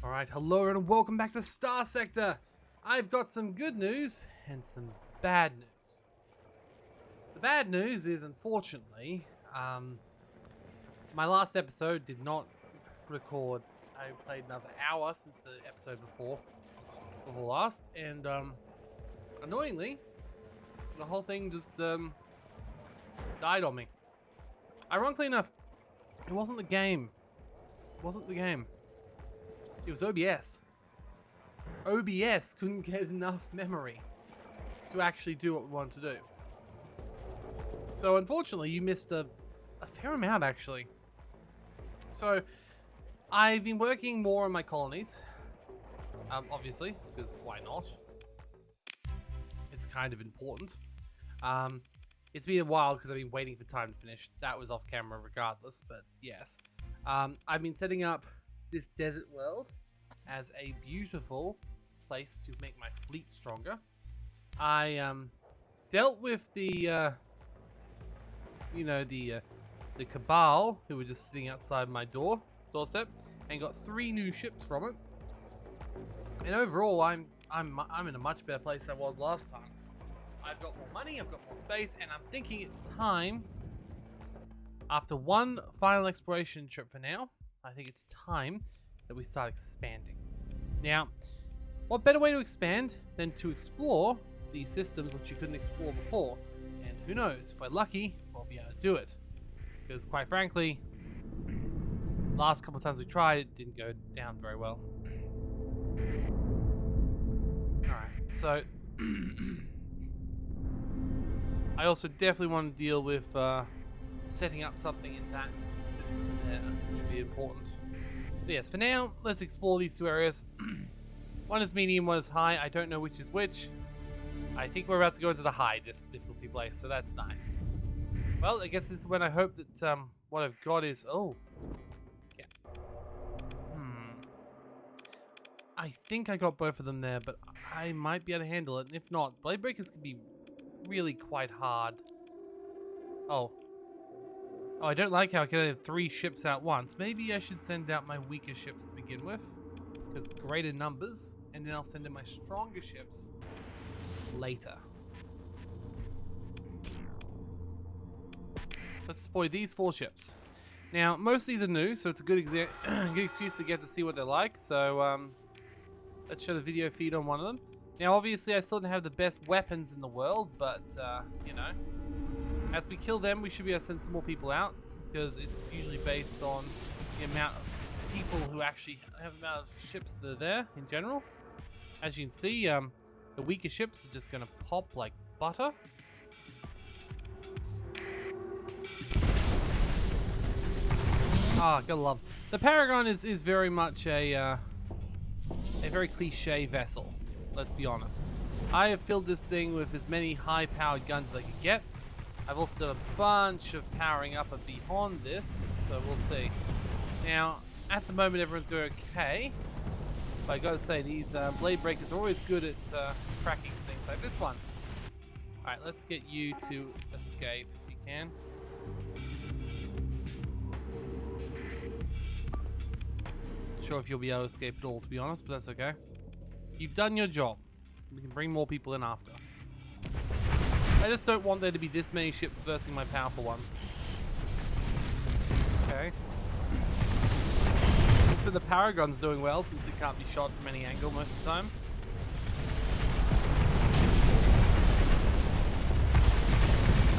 Alright, hello and welcome back to Starsector. I've got some good news and some bad news. The bad news is, unfortunately, my last episode did not record. I played another hour since the episode before last, and annoyingly, the whole thing just died on me. Ironically enough, it wasn't the game. It wasn't the game. It was OBS. OBS couldn't get enough memory to actually do what we wanted to do. So unfortunately, you missed a fair amount actually. So I've been working more on my colonies, obviously, because why not? It's kind of important. It's been a while because I've been waiting for time to finish. That was off camera regardless, but yes. I've been setting up this desert world as a beautiful place to make my fleet stronger. I dealt with the the cabal who were just sitting outside my doorstep and got 3 new ships from it. And overall, I'm in a much better place than I was last time. I've got more money, I've got more space, and I'm thinking it's time, after one final exploration trip for now, I think it's time that we start expanding. Now, what better way to expand than to explore these systems which you couldn't explore before? And who knows, if we're lucky, we'll be able to do it. Because quite frankly, last couple of times we tried, it didn't go down very well. Alright, so I also definitely want to deal with setting up something in that system there, which would be important. So yes, for now, let's explore these 2 areas. One is medium, one is high. I don't know which is which. I think we're about to go into the high difficulty place, so that's nice. Well, I guess this is when I hope that what I've got is... Oh. Yeah. I think I got both of them there, but I might be able to handle it. And if not, blade breakers can be really quite hard. Oh, I don't like how I can have 3 ships at once. Maybe I should send out my weaker ships to begin with, because greater numbers, and then I'll send in my stronger ships later. Let's deploy these 4 ships. Now, most of these are new, so it's a good, good excuse to get to see what they're like. So, let's show the video feed on one of them. Now, obviously, I still don't have the best weapons in the world, but, you know, as we kill them, we should be able to send some more people out, because it's usually based on the amount of people who actually have the amount of ships that are there in general. As you can see, the weaker ships are just going to pop like butter. Ah, gotta love. The Paragon is very much a very cliche vessel. Let's be honest. I have filled this thing with as many high-powered guns as I could get. I've also done a bunch of powering up beyond this, so we'll see. Now, at the moment, everyone's going okay. But I gotta say, these blade breakers are always good at cracking things like this one. Alright, let's get you to escape if you can. Not sure if you'll be able to escape at all, to be honest, but that's okay. You've done your job. We can bring more people in after. I just don't want there to be this many ships versus my powerful one. Okay. So the Paragon's doing well since it can't be shot from any angle most of the time.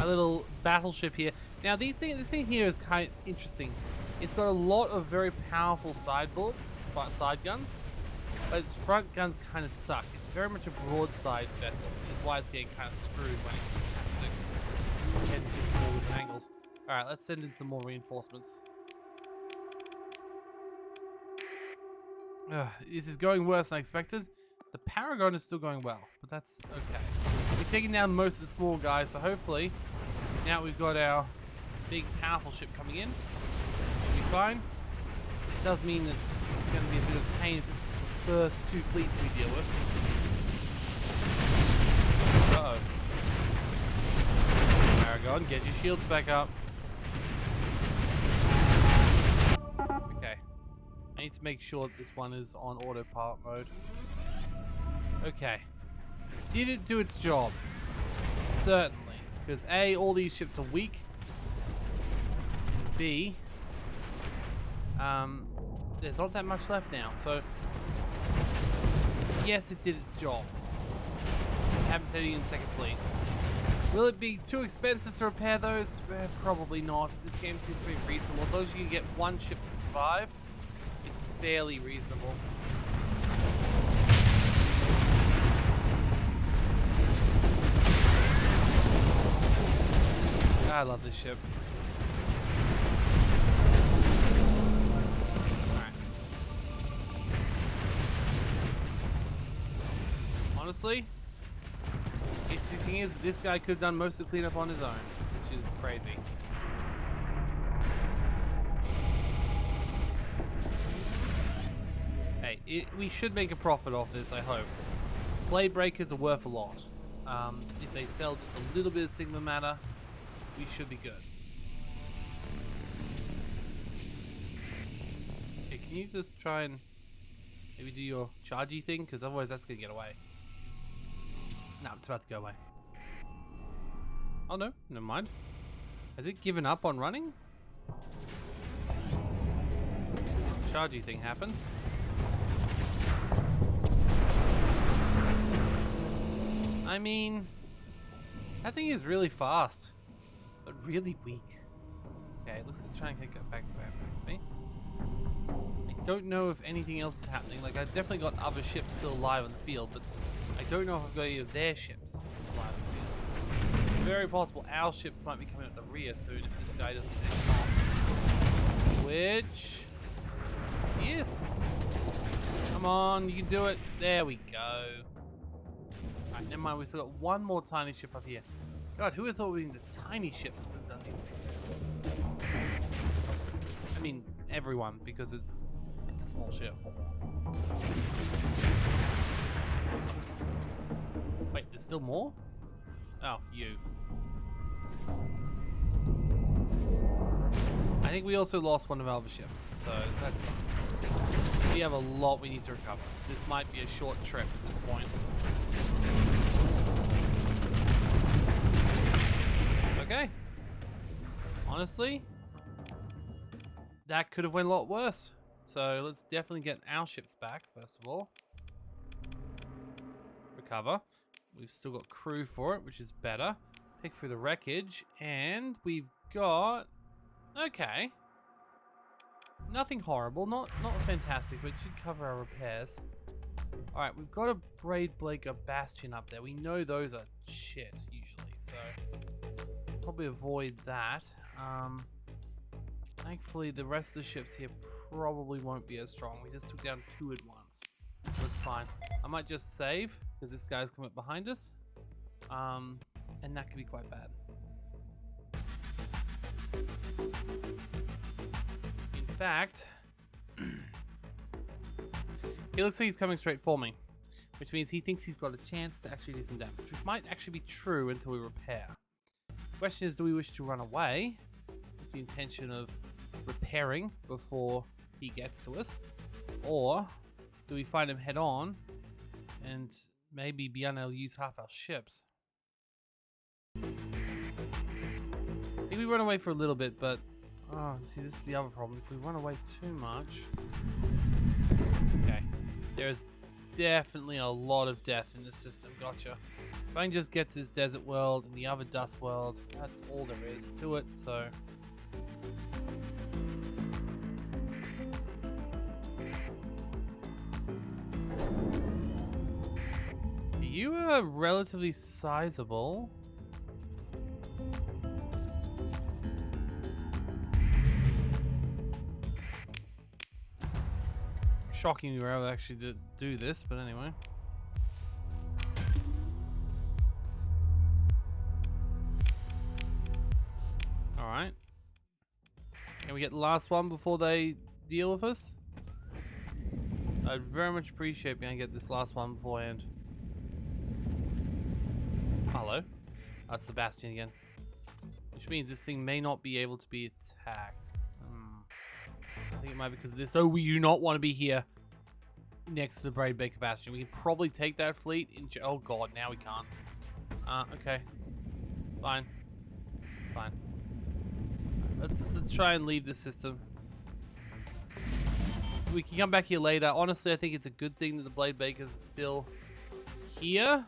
A little battleship here. Now this thing here is kind of interesting. It's got a lot of very powerful sideboards, side guns, but its front guns kind of suck. It's very much a broadside vessel, which is why it's getting kind of screwed when it has to head into all different angles. Alright, let's send in some more reinforcements. This is going worse than I expected. The Paragon is still going well, but that's okay. We're taking down most of the small guys, so hopefully now we've got our big powerful ship coming in. We'll be fine. It does mean that this is going to be a bit of pain if this is the first 2 fleets we deal with. Uh-oh. Paragon, get your shields back up. Okay. I need to make sure that this one is on autopilot mode. Okay. Did it do its job? Certainly. Because A, all these ships are weak. And B, there's not that much left now, so yes, it did its job. Haven't said it in second fleet. Will it be too expensive to repair those? Probably not. This game seems pretty reasonable. As long as you can get one ship to survive, it's fairly reasonable. I love this ship. Alright. Honestly, the thing is, this guy could have done most of the cleanup on his own, which is crazy. Hey, we should make a profit off this, I hope. Blade breakers are worth a lot. If they sell just a little bit of Sigma matter, we should be good. Okay, can you just try and maybe do your chargy thing? Because otherwise that's going to get away. No, it's about to go away. Oh no, never mind. Has it given up on running? Chargy thing happens. I mean, that thing is really fast, but really weak. Okay, let's just try and get back to me. I don't know if anything else is happening. Like, I've definitely got other ships still alive on the field, but I don't know if I've got any of their ships alive on the field. Very possible our ships might be coming up the rear soon if this guy doesn't take them off. Which he is. Come on, you can do it. There we go. Alright, never mind, we've still got one more tiny ship up here. God, who would have thought we the tiny ships would have done these things? I mean, everyone, because it's a small ship. That's fine. Wait, there's still more? Oh, you. I think we also lost one of our other ships, so that's fine. We have a lot we need to recover. This might be a short trip at this point. Okay. Honestly, that could have went a lot worse. So let's definitely get our ships back, first of all. Recover. We've still got crew for it, which is better. Pick through the wreckage, and we've got... Okay. Nothing horrible, not fantastic, but it should cover our repairs. Alright, we've got a Braid Blaker Bastion up there. We know those are shit, usually, so... probably avoid that. Thankfully, the rest of the ships here probably won't be as strong. We just took down 2 at once. That's fine. I might just save, because this guy's coming up behind us. And that could be quite bad. In fact, he looks like he's coming straight for me, which means he thinks he's got a chance to actually do some damage, which might actually be true until we repair. The question is, do we wish to run away with the intention of repairing before he gets to us? Or do we find him head on and maybe be unable to use half our ships? I think we run away for a little bit, but oh, see, this is the other problem. If we run away too much... Okay, there's definitely a lot of death in this system. Gotcha. If I can just get to this desert world and the other dust world, that's all there is to it, so... You are relatively sizable. Shocking we were able to actually do this, but anyway. Alright. Can we get the last one before they deal with us? I'd very much appreciate being able to get this last one beforehand. Hello. That's the Bastion again. Which means this thing may not be able to be attacked. I think it might be because of this. So we do not want to be here next to the Braid Baker Bastion. We can probably take that fleet into... Oh god, now we can't. Okay. It's fine. It's fine. Let's try and leave this system. We can come back here later. Honestly, I think it's a good thing that the Blade Bakers are still here.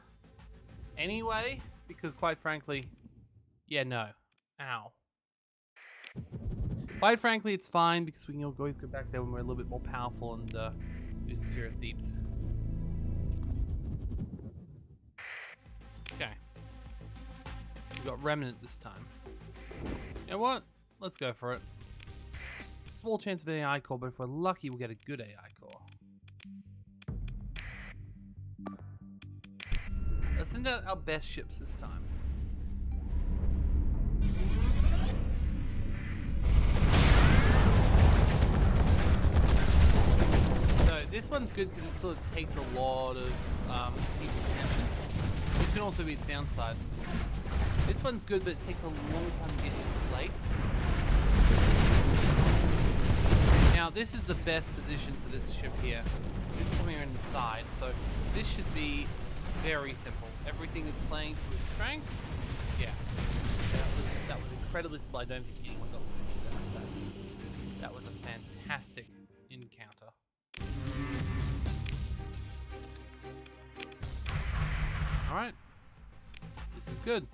Anyway, because quite frankly... Yeah, no. Ow. Quite frankly, it's fine because we can always go back there when we're a little bit more powerful and do some serious deeps. Okay. We got Remnant this time. You know what? Let's go for it. Small chance of an AI core, but if we're lucky, we'll get a good AI core. Let's send out our best ships this time. So this one's good because it sort of takes a lot of people's attention, which can also be its downside. This one's good, but it takes a long time to get into place. Now, this is the best position for this ship here. It's coming around the side, so this should be very simple. Everything is playing to its strengths. Yeah, that was incredibly simple. I don't think anyone got that. That was a fantastic encounter. All right, this is good.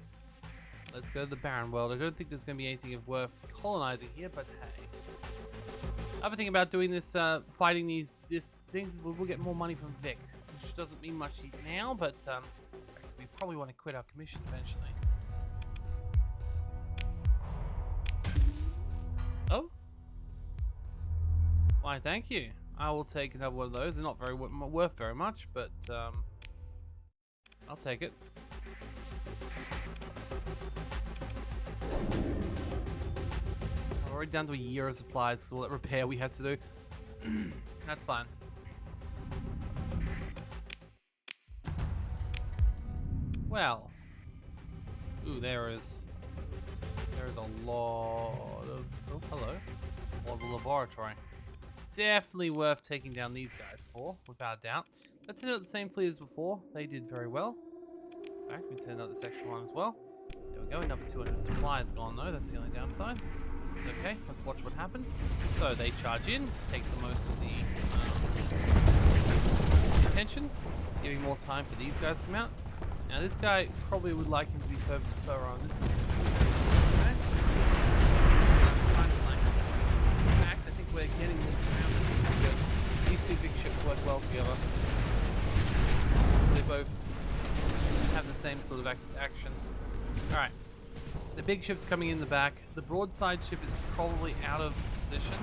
Let's go to the barren world. I don't think there's going to be anything of worth colonizing here, but hey. Other thing about doing this, fighting these things is we'll get more money from Vic, which doesn't mean much now, but we probably want to quit our commission eventually. Oh? Why, thank you. I will take another one of those. They're not very worth very much, but I'll take it. We're already down to a year of supplies, so all that repair we had to do. That's fine. Well. Ooh, there is a lot of... Oh, hello. Or the laboratory. Definitely worth taking down these guys for, without a doubt. Let's send out the same fleet as before. They did very well. Alright, we can send out this extra one as well. There we go, another 200 supplies gone though, that's the only downside. It's okay, let's watch what happens. So they charge in, take the most of the attention, giving more time for these guys to come out. Now this guy probably would like him to be further on this side. Okay. In fact, I think we're getting them around. These two big ships work well together. They both have the same sort of action. Alright. The big ship's coming in the back. The broadside ship is probably out of position,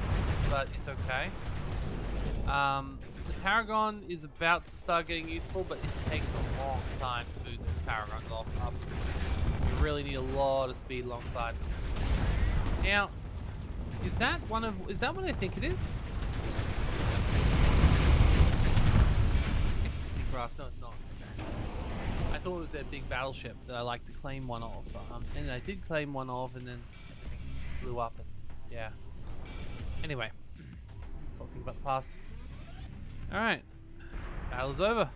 but it's okay. The Paragon is about to start getting useful, but it takes a long time to boot those Paragons off up. You really need a lot of speed alongside. Now, is that what I think it is? Exis grass. No, it's not. Okay. I thought it was their big battleship that I like to claim one of, and I did claim one of, and then everything blew up. And yeah. Anyway, something about the past. All right, battle's over,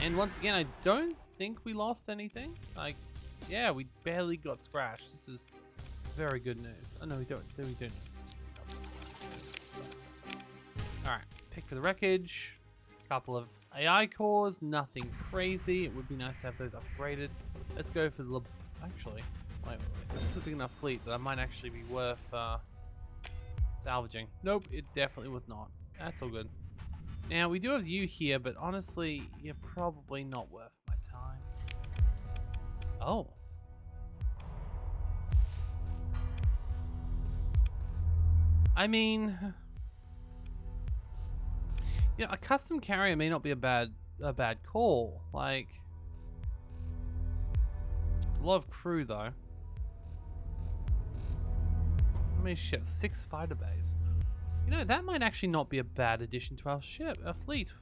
and once again, I don't think we lost anything. Like, yeah, we barely got scratched. This is very good news. Oh no, we don't. We don't. All right, pick for the wreckage. Couple of AI cores, nothing crazy. It would be nice to have those upgraded. Let's go for the... Actually, wait. This is a big enough fleet that I might actually be worth salvaging. Nope, it definitely was not. That's all good. Now, we do have you here, but honestly, you're probably not worth my time. Oh. I mean... Yeah, a custom carrier may not be a bad call. Like, it's a lot of crew though. How many ships? 6 fighter bays. You know, that might actually not be a bad addition to our fleet.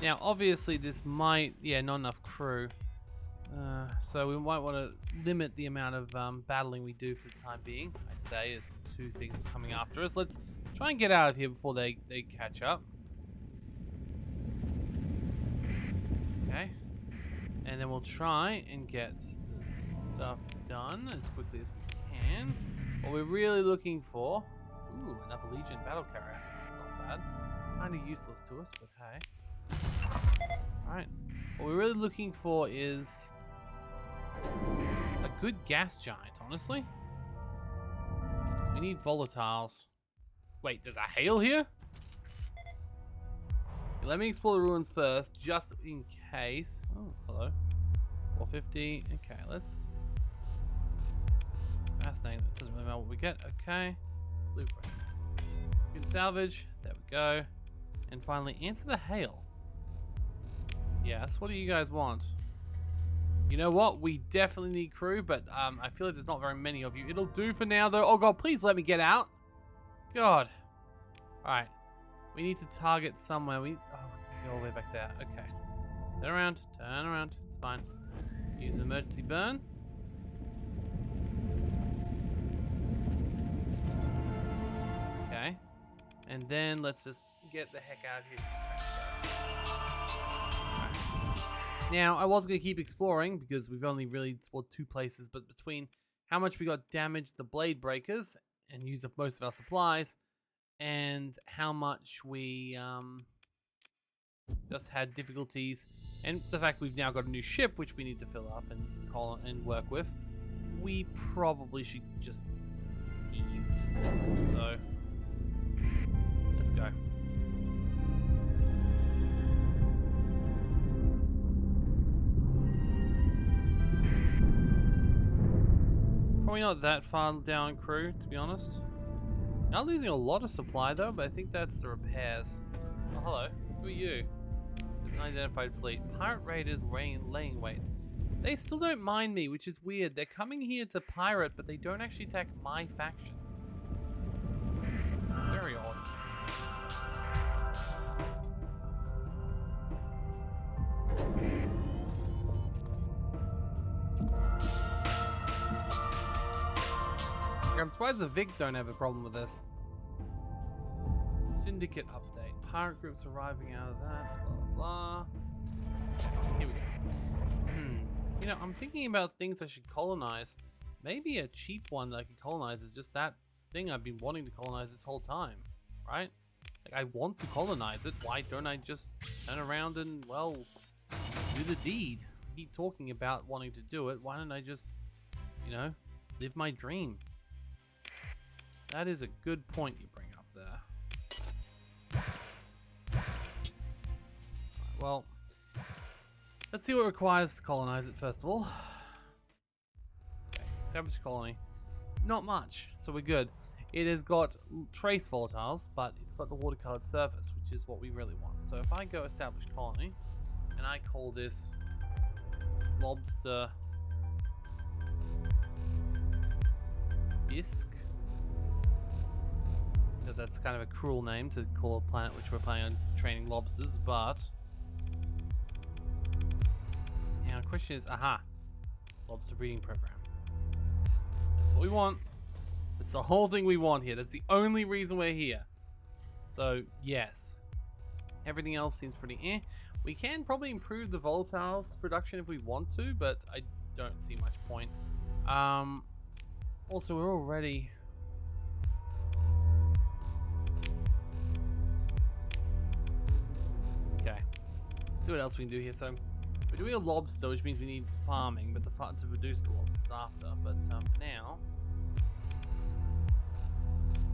Now, obviously, this might, yeah, not enough crew. So we might want to limit the amount of battling we do for the time being. I say, as two things are coming after us. Let's try and get out of here before they catch up. Okay. And then we'll try and get this stuff done as quickly as we can. What we're really looking for... Ooh, another Legion battle carrier. That's not bad. Kind of useless to us, but hey. Alright. What we're really looking for is a good gas giant, honestly. We need volatiles. Wait, there's a hail here? Okay, let me explore the ruins first, just in case. Oh, hello. 450. Okay, let's... Fascinating. That doesn't really matter what we get. Okay. Blueprint. We can salvage. There we go. And finally, answer the hail. Yes, what do you guys want? You know what? We definitely need crew, but I feel like there's not very many of you. It'll do for now, though. Oh, God, please let me get out. God. All right. We need to target somewhere. Oh, we can go all the way back there. Okay. Turn around. Turn around. It's fine. Use an emergency burn. Okay. And then let's just get the heck out of here with the tanks first. Now, I was going to keep exploring because we've only really explored two places, but between how much we got damaged the blade breakers and used up most of our supplies, and how much we just had difficulties, and the fact we've now got a new ship which we need to fill up and call and work with, we probably should just leave. So, let's go. Probably not that far down crew, to be honest. Not losing a lot of supply though, but I think that's the repairs. Oh, hello. Who are you? An unidentified fleet. Pirate raiders laying wait. They still don't mind me, which is weird. They're coming here to pirate, but they don't actually attack my faction. It's very odd. I'm surprised the Vic don't have a problem with this. Syndicate update. Pirate groups arriving out of that. Blah, blah, blah. Here we go. You know, I'm thinking about things I should colonize. Maybe a cheap one that I could colonize is just that thing I've been wanting to colonize this whole time. Right? Like, I want to colonize it. Why don't I just turn around and, well, do the deed? I keep talking about wanting to do it. Why don't I just, you know, live my dream? That is a good point you bring up there. Right, well, let's see what it requires to colonize it first of all. Okay, establish colony. Not much, so we're good. It has got trace volatiles, but it's got the watercolored surface, which is what we really want. So if I go establish colony, and I call this lobster bisque. That's kind of a cruel name to call a planet which we're planning on training lobsters, but now the question is, aha, lobster breeding program. That's what we want. That's the whole thing we want here. That's the only reason we're here. So yes, everything else seems pretty eh. We can probably improve the volatiles production if we want to, but I don't see much point. Also, we're already... Okay, let's see what else we can do here. So we're doing a lobster, which means we need farming, but to produce the lobsters after. But for now,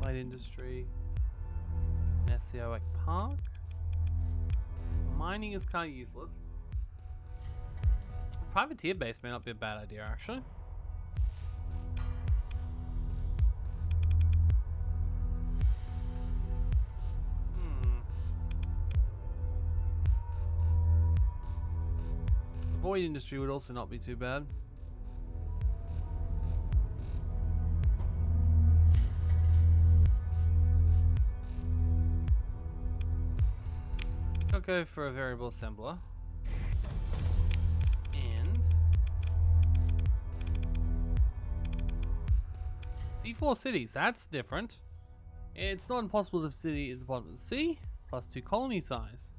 light industry, Nesioic Park. Mining is kind of useless. A privateer base may not be a bad idea, actually. Void industry would also not be too bad. I'll go for a variable assembler. And C4 cities, that's different. It's not impossible to have city at the bottom of the sea. +2 colony size.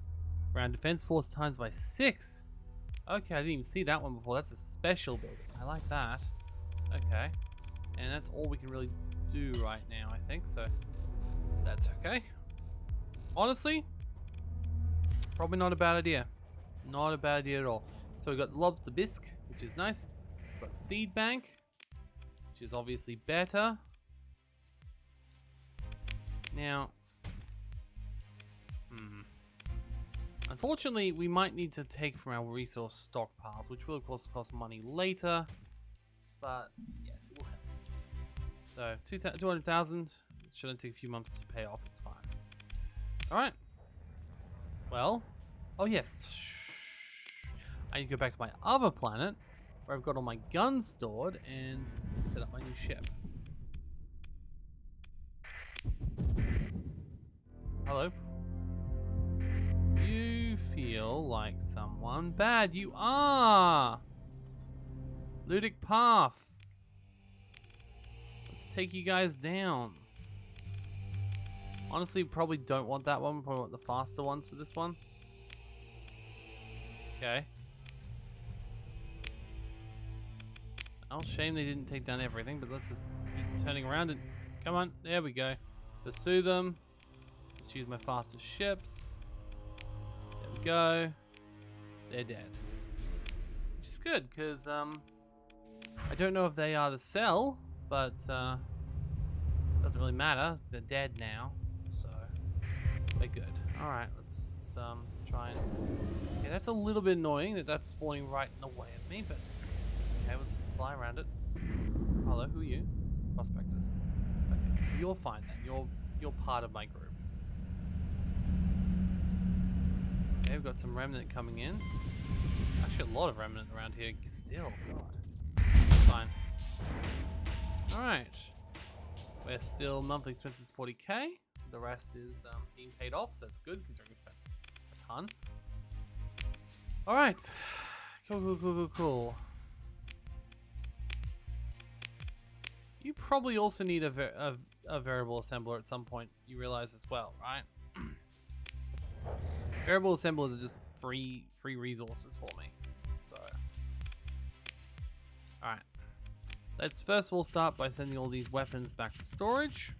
Ground defense force times by 6. Okay, I didn't even see that one before. That's a special building. I like that. Okay. And that's all we can really do right now, I think. So that's okay. Honestly, probably not a bad idea. Not a bad idea at all. So we've got the lobster bisque, which is nice. We've got seed bank, which is obviously better. Now, unfortunately, we might need to take from our resource stockpiles, which will of course cost money later. But yes, it will help. So 200,000 shouldn't take a few months to pay off. It's fine. All right. Well, oh yes. I need to go back to my other planet where I've got all my guns stored and set up my new ship. Hello. You feel like someone bad. You are. Ludic Path. Let's take you guys down. Honestly, probably don't want that one. We probably want the faster ones for this one. Okay. Oh, shame they didn't take down everything, but let's just keep turning around and come on. There we go. Pursue them. Let's use my fastest ships. There we go. They're dead. Which is good, because I don't know if they are to sell, but doesn't really matter. They're dead now, so we're good. All right, let's try and. Yeah, that's a little bit annoying that that's spawning right in the way of me, but okay, let's fly around it. Hello, who are you? Prospectors. Okay, you're fine then. You're part of my group. Okay, we've got some remnant coming in. Actually, a lot of remnant around here still. God, fine. All right. We're still monthly expenses 40k. The rest is being paid off, so that's good considering we spent a ton. All right. Cool. You probably also need a variable assembler at some point. You realize as well, right? Variable assemblers are just free resources for me. So, all right. Let's first of all start by sending all these weapons back to storage.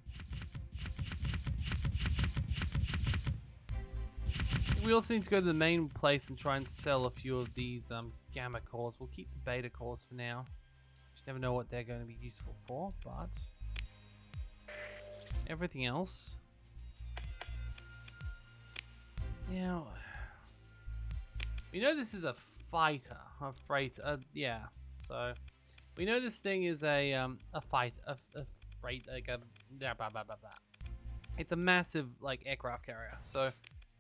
We also need to go to the main place and try and sell a few of these gamma cores. We'll keep the beta cores for now. Just never know what they're going to be useful for, but everything else. Now, we know this is a fighter, a freighter, yeah. So we know this thing is a freight, like a blah, blah, blah, blah, blah. It's a massive like aircraft carrier. So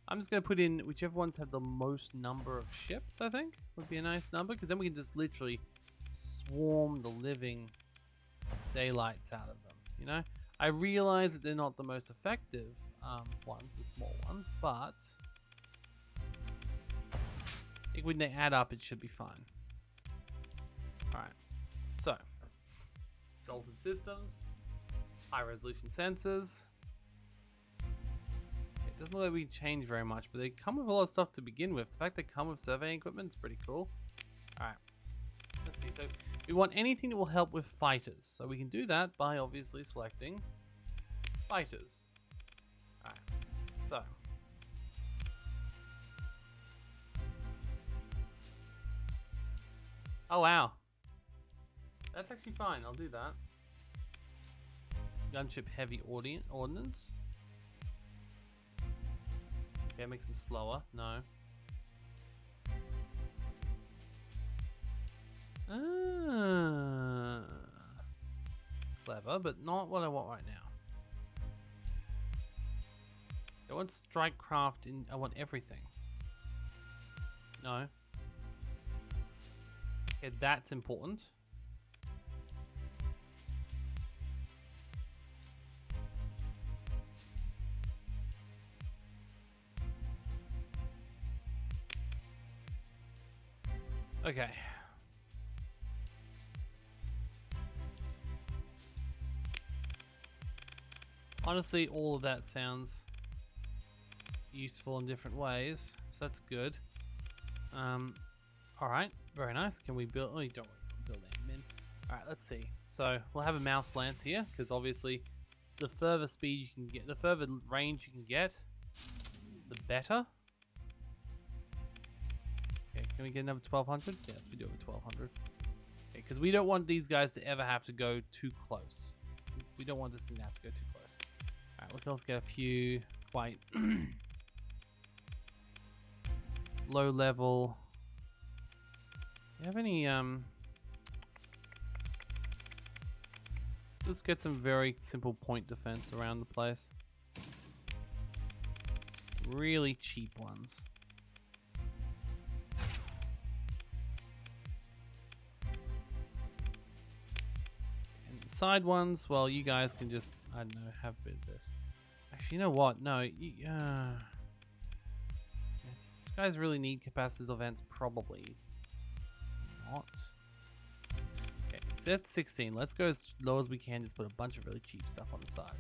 I'm just gonna put in whichever ones have the most number of ships. I think would be a nice number because then we can just literally swarm the living daylights out of them. You know, I realize that they're not the most effective ones, the small ones, but I think when they add up, it should be fine. All right. So, exalted systems, high resolution sensors. It doesn't look like we can change very much, but they come with a lot of stuff to begin with. The fact they come with surveying equipment is pretty cool. All right, let's see. So we want anything that will help with fighters. So we can do that by obviously selecting fighters. All right, so. Oh wow. That's actually fine, I'll do that. Gunship heavy ordnance. Okay, makes them slower. No. Clever, but not what I want right now. I want strike craft in. I want everything. No. Okay, that's important. Okay. Honestly, all of that sounds useful in different ways, so that's good. All right, very nice. Can we build? Oh, you don't want to build admin. All right, let's see. So we'll have a mouse lance here because obviously, the further speed you can get, the further range you can get, the better. Okay, can we get another 1200? Yes, we do have a 1200. Okay, because we don't want these guys to ever have to go too close. We don't want this thing to have to go too close. All right, we can also get a few quite low level. Do you have any let's get some very simple point defense around the place. Really cheap ones. And the side ones, well, you guys can just, I don't know, have a bit of this. Actually, you know what? No, this guys really need capacitors of vents, probably not. Okay, that's 16. Let's go as low as we can. Just put a bunch of really cheap stuff on the side.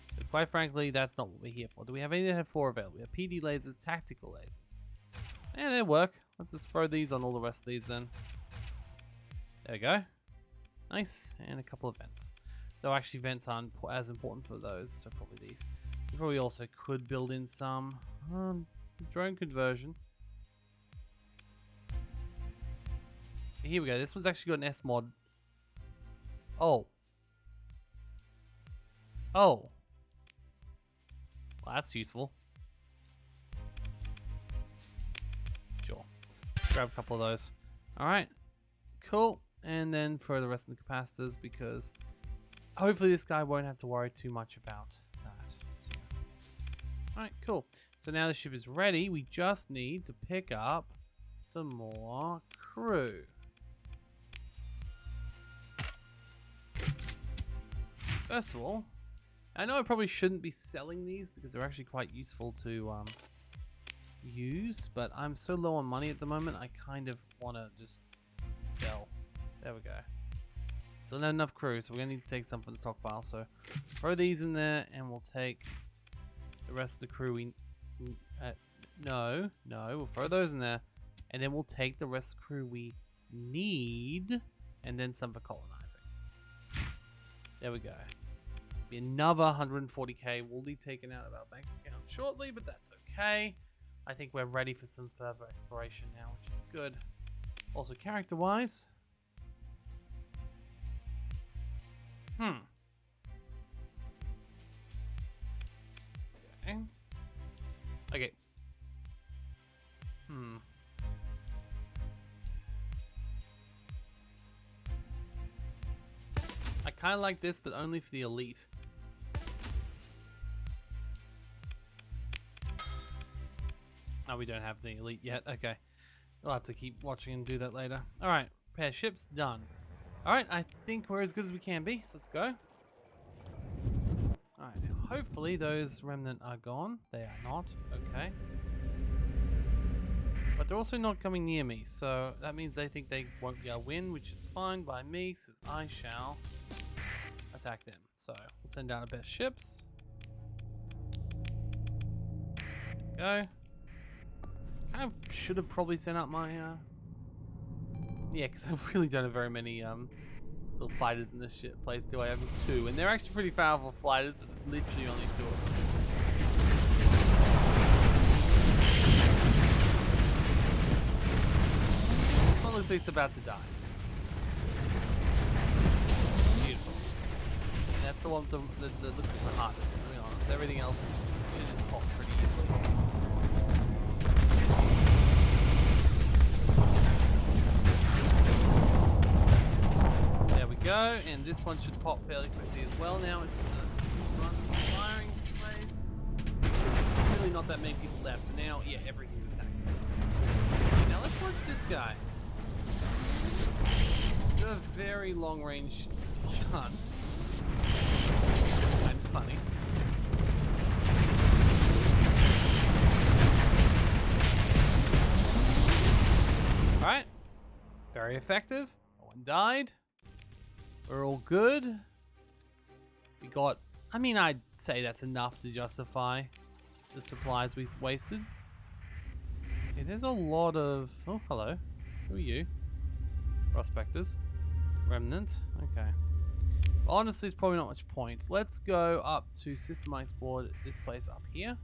Because quite frankly, that's not what we're here for. Do we have any that have 4 available? We have PD lasers, tactical lasers. And they work. Let's just throw these on all the rest of these then. There we go. Nice. And a couple of vents. Though actually vents aren't as important for those, so probably these. We probably also could build in some drone conversion. Here we go. This one's actually got an S mod. Oh. Oh. Well, that's useful. Sure. Let's grab a couple of those. Alright. Cool. And then throw the rest of the capacitors because hopefully this guy won't have to worry too much about that. So. Alright, cool. So now the ship is ready. We just need to pick up some more crew. First of all, I know I probably shouldn't be selling these because they're actually quite useful to use, but I'm so low on money at the moment, I kind of want to just sell. There we go. Still not enough crew, so we're going to need to take some from the stockpile. So throw these in there and we'll take the rest of the crew. No, we'll throw those in there and then we'll take the rest of the crew we need and then some for colonizing. There we go. Be another 140k will be taken out of our bank account shortly, but that's okay. I think we're ready for some further exploration now, which is good. Also, character-wise, Okay. I kind of like this, but only for the elite. Oh, we don't have the elite yet. Okay. We'll have to keep watching and do that later. Alright, repair ships, done. Alright, I think we're as good as we can be, so let's go. Alright, hopefully those remnant are gone. They are not. Okay. But they're also not coming near me, so that means they think they won't be able to win, which is fine by me, so I shall attack them. So, we'll send down our best ships. There we go. Kind of should have probably sent out my, yeah, because I really don't have very many, little fighters in this ship place, do I? have 2, and they're actually pretty powerful fighters, but there's literally only 2 of them. Well, looks like it's about to die. Beautiful. And that's the one that looks like the hardest, to be honest. Everything else should just pop pretty easily. Go, and this one should pop fairly quickly as well. Now it's in the front firing space. There's really not that many people left, so now, yeah, everything's attacking. Okay, now let's watch this guy. It's a very long range shot. Kind of funny. Alright. Very effective. No one died. We're all good. We got I mean, I'd say that's enough to justify the supplies we wasted. Okay, there's a lot of... Oh, hello. Who are you? Prospectors. Remnant. Okay. Well, honestly, it's probably not much point. Let's go up to System I explored this place up here.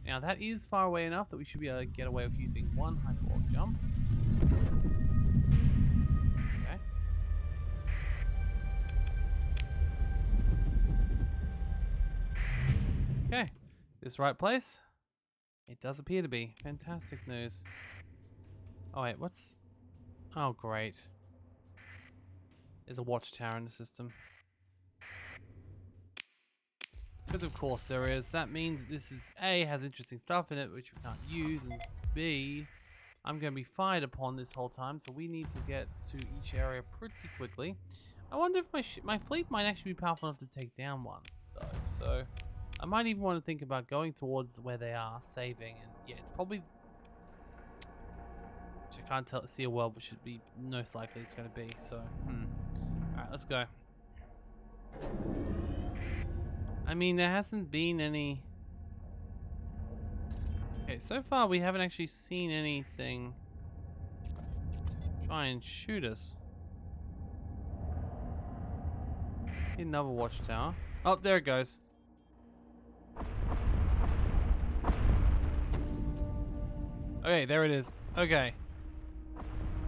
Now, that is far away enough that we should be able to get away with using one hyperwarp jump. Okay. Okay. This right place? It does appear to be. Fantastic news. Oh, wait, what's... Oh, great. There's a watchtower in the system. Because of course there is. That means this is A, has interesting stuff in it which we can't use, and B, I'm going to be fired upon this whole time, so we need to get to each area pretty quickly. I wonder if my fleet might actually be powerful enough to take down one, though. So I might even want to think about going towards where they are, saving, and yeah, it's probably... Which I can't see a world, but should be most likely it's going to be, so... Alright, let's go. I mean, there hasn't been any... Okay, so far we haven't actually seen anything try and shoot us. Another watchtower. Oh, there it goes. Okay, there it is. Okay.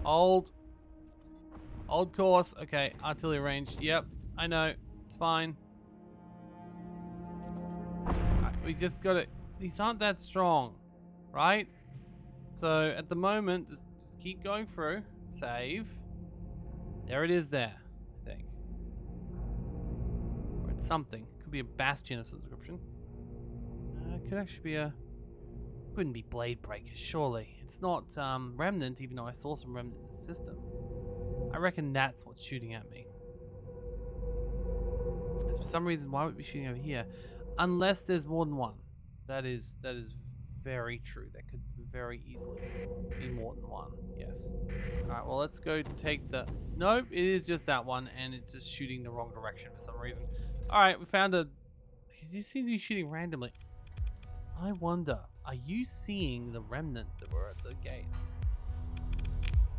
Old course. Okay, artillery range. Yep, I know. It's fine. Right, we just got to... These aren't that strong, right? So at the moment, just keep going through. Save. There it is there, I think. Or it's something. Could be a bastion of some description. It could actually be a... Couldn't be blade breakers, surely. It's not remnant, even though I saw some remnant in the system. I reckon that's what's shooting at me. It's for some reason, why would it be shooting over here? Unless there's more than one. That is very true. That could very easily be more than one. Yes. Alright, well, let's go take the... Nope, it is just that one, and it's just shooting the wrong direction for some reason. Alright, we found a... He seems to be shooting randomly. I wonder, are you seeing the remnant that were at the gates?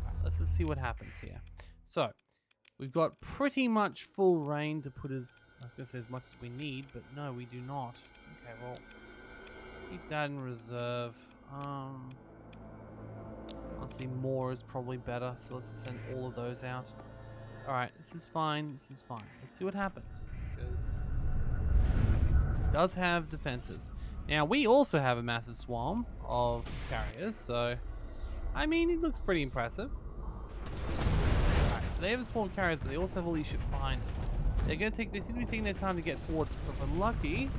Alright, let's just see what happens here. So, we've got pretty much full rain to put as... I was going to say as much as we need, but no, we do not. Okay, well... Keep that in reserve. Honestly, more is probably better, so let's just send all of those out. Alright, this is fine, this is fine. Let's see what happens. Because it does have defenses. Now, we also have a massive swarm of carriers, so... I mean, it looks pretty impressive. Alright, so they have a swarm of carriers, but they also have all these ships behind us. They seem to be taking their time to get towards us, so if we're lucky...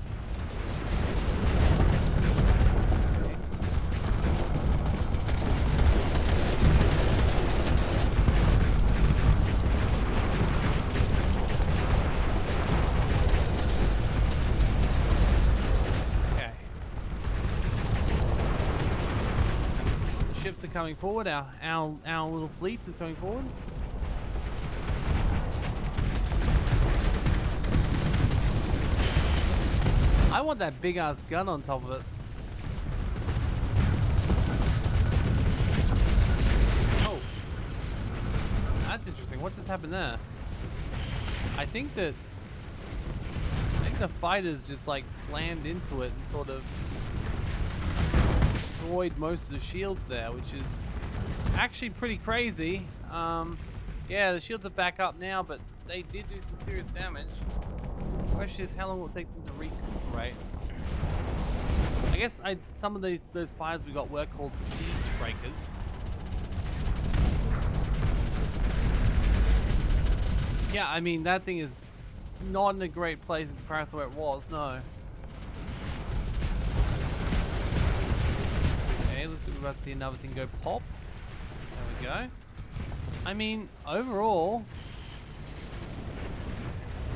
Ships are coming forward. Our little fleet is coming forward. I want that big ass gun on top of it. Oh, that's interesting. What just happened there? I think the fighters just like slammed into it and sort of destroyed most of the shields there, which is actually pretty crazy. Yeah, the shields are back up now, but they did do some serious damage. The question is, how long will it take them to recuperate? I guess some of those fires we got were called siege breakers. Yeah, I mean, that thing is not in a great place in comparison to where it was, no. Looks like we're about to see another thing go pop. There we go. I mean, overall,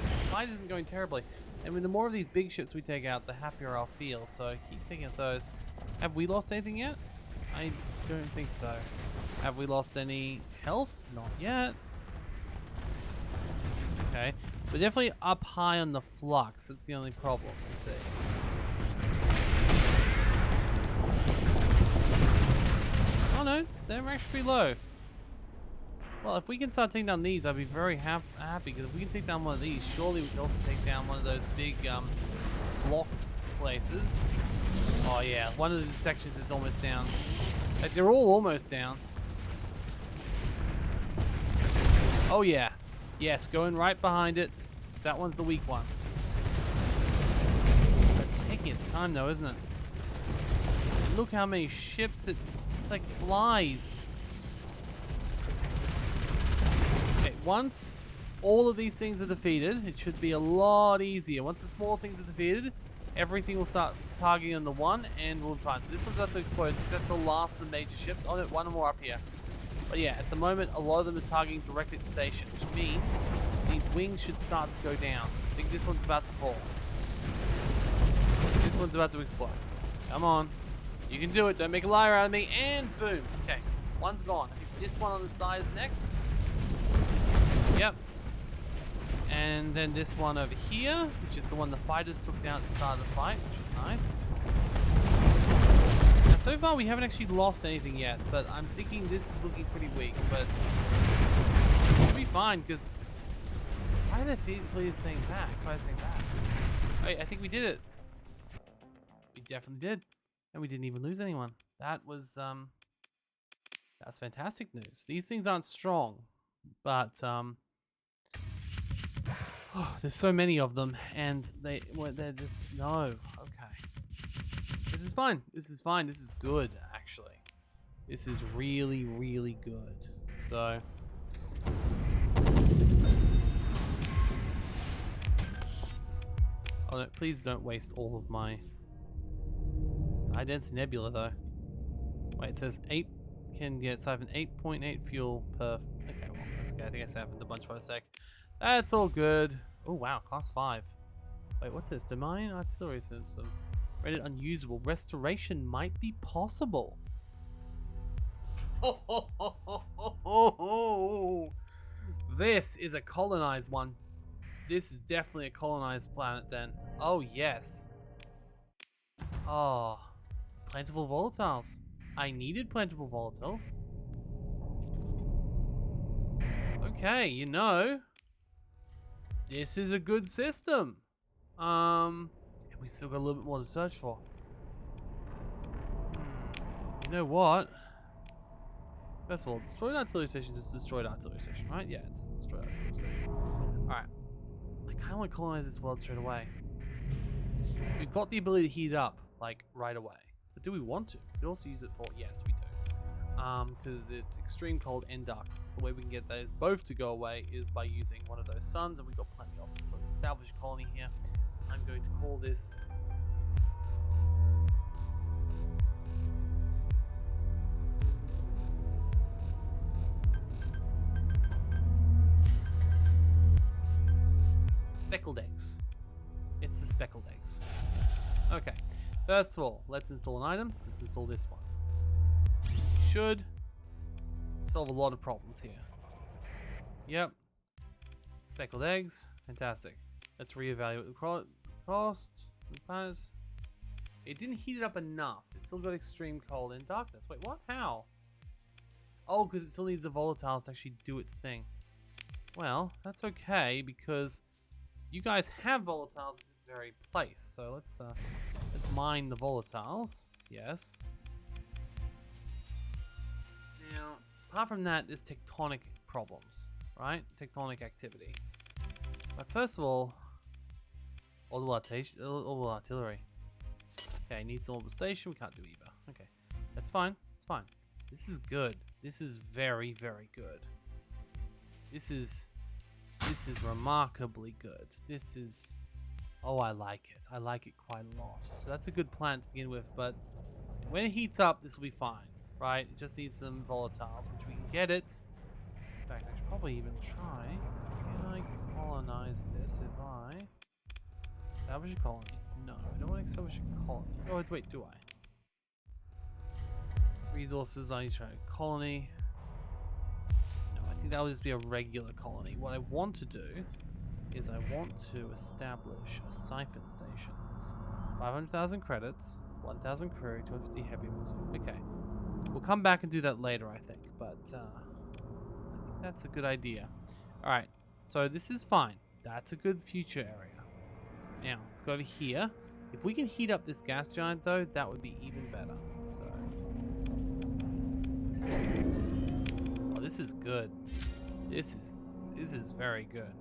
the fight isn't going terribly. I mean, the more of these big ships we take out, the happier I'll feel. So keep taking out those. Have we lost anything yet? I don't think so. Have we lost any health? Not yet. Okay. We're definitely up high on the flux. That's the only problem, you see. Oh no, they're actually pretty low. Well, if we can start taking down these, I'd be very happy, because if we can take down one of these, surely we can also take down one of those big blocked places. Oh yeah, one of the sections is almost down. Like, they're all almost down. Oh yeah. Yes, going right behind it. That one's the weak one. It's taking its time though, isn't it? And look how many ships it's like flies. Okay, once all of these things are defeated, it should be a lot easier. Once the small things are defeated, everything will start targeting on the one and we'll be fine. So this one's about to explode. I think that's the last of the major ships. Oh no, one more up here. But yeah, at the moment, a lot of them are targeting directly at the station, which means these wings should start to go down. I think this one's about to fall. This one's about to explode. Come on. You can do it. Don't make a liar out of me. And boom. Okay, one's gone. I think this one on the side is next. Yep. And then this one over here, which is the one the fighters took down at the start of the fight, which was nice. Now, so far we haven't actually lost anything yet, but I'm thinking this is looking pretty weak, but it'll be fine, because why are their fleet staying back? Why are they staying back? Wait, I think we did it. We definitely did. And we didn't even lose anyone. That was, that's fantastic news. These things aren't strong, but, oh, there's so many of them, and they're just, no, okay. This is fine, this is fine, this is good, actually. This is really, really good. So, oh no, please don't waste all of my, it's high density nebula though. Wait, it says 8, can get siphon 8.8 fuel per, okay, well, that's okay, I think I siphoned a bunch by a sec. That's all good. Oh wow, class 5. Wait, what's this? Domain artillery system. Rated unusable. Restoration might be possible. This is a colonized one. This is definitely a colonized planet then. Oh yes. Oh, plentiful volatiles. I needed plentiful volatiles. Okay, you know, this is a good system. And we still got a little bit more to search for. You know what? First of all, destroyed artillery station is destroyed artillery station, right? Yeah, it's just destroyed artillery station. Alright. I kind of want to colonize this world straight away. We've got the ability to heat it up, like, right away. But do we want to? We could also use it for, yes, we do. Because it's extreme cold and darkness. The way we can get those both to go away is by using one of those suns, and we've got plenty of them. So let's establish a colony here. I'm going to call this speckled eggs. It's the speckled eggs. Yes. Okay. First of all, let's install an item. Let's install this one. Should solve a lot of problems here. Yep. Speckled eggs. Fantastic. Let's reevaluate the cost. The planet. It didn't heat it up enough. It still got extreme cold and darkness. Wait, what? How? Oh, because it still needs the volatiles to actually do its thing. Well, that's okay, because you guys have volatiles at this very place. So let's mine the volatiles. Yes. Now, apart from that, there's tectonic problems, right? Tectonic activity. But first of all, orbital artillery. Okay, needs an orbital station. We can't do either. Okay, that's fine. It's fine. This is good. This is very, very good. This is remarkably good. This is, oh, I like it. I like it quite a lot. So that's a good plan to begin with. But when it heats up, this will be fine. Right, it just needs some volatiles, which we can get it. In fact, I should probably even try. Can I colonize this if I establish a colony? No, I don't want to establish a colony. Oh, wait, do I? Resources, I need to try a colony. No, I think that would just be a regular colony. What I want to do is I want to establish a siphon station. 500,000 credits, 1,000 crew, 250 heavy reserve. Okay. We'll come back and do that later, I think. But I think that's a good idea. Alright. So this is fine. That's a good future area. Now, let's go over here. If we can heat up this gas giant, though, that would be even better. So... oh, this is good. This is very good.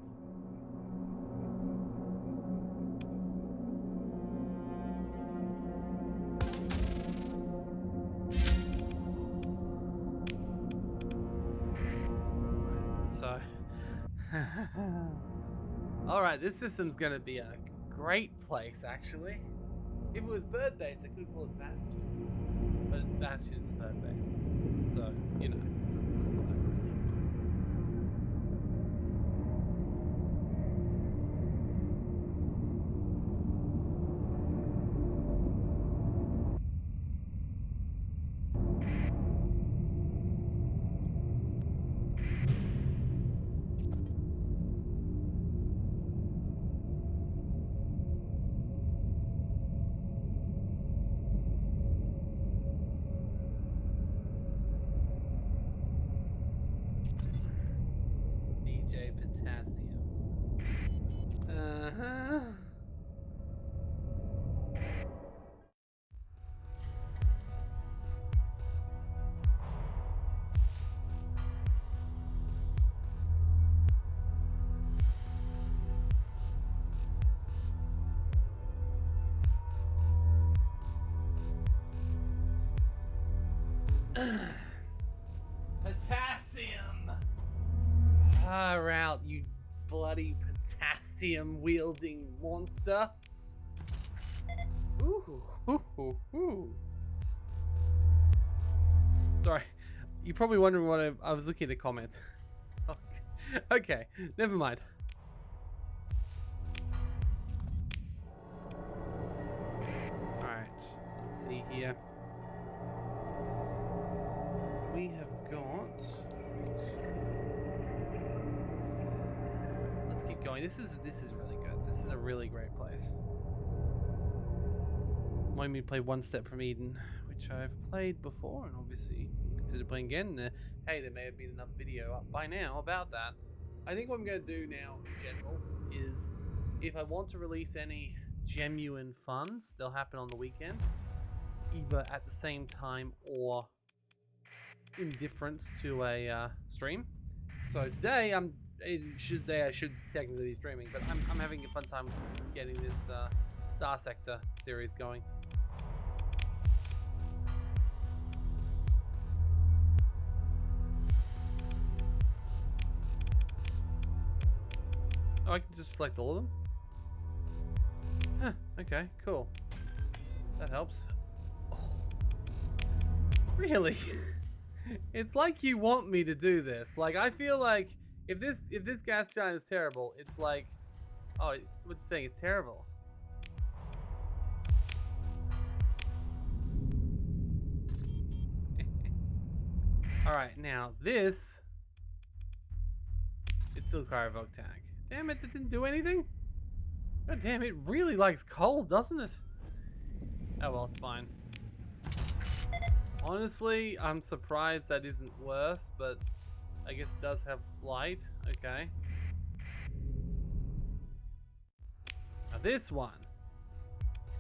So, alright, this system's gonna be a great place, actually. If it was bird-based, they could have called it Bastion. But Bastion isn't bird-based. So, you know, it doesn't work, really. Potassium. Potassium! Far out, you bloody potassium wielding monster. Ooh. Sorry, you're probably wondering what I was looking at the comments. Okay, never mind. Alright, let's see here. We have got... let's keep going. This is really good. This is a really great place. Wanted me to play One Step from Eden, which I've played before and obviously consider playing again. Hey, there may have been another video up by now about that. I think what I'm going to do now in general is if I want to release any genuine funds, they'll happen on the weekend, either at the same time or in difference to a stream. So today I should technically be streaming, but I'm having a fun time getting this Starsector series going. Oh, I can just select all of them? Huh, okay, cool. That helps. Oh. Really? It's like you want me to do this. Like, I feel like if this gas giant is terrible, it's like, oh, what you're saying, it's terrible. Alright, now this is still Cryovoc tag. Damn it, that didn't do anything? God damn, it really likes cold, doesn't it? Oh well, it's fine. Honestly, I'm surprised that isn't worse, but I guess it does have light. Okay. Now this one.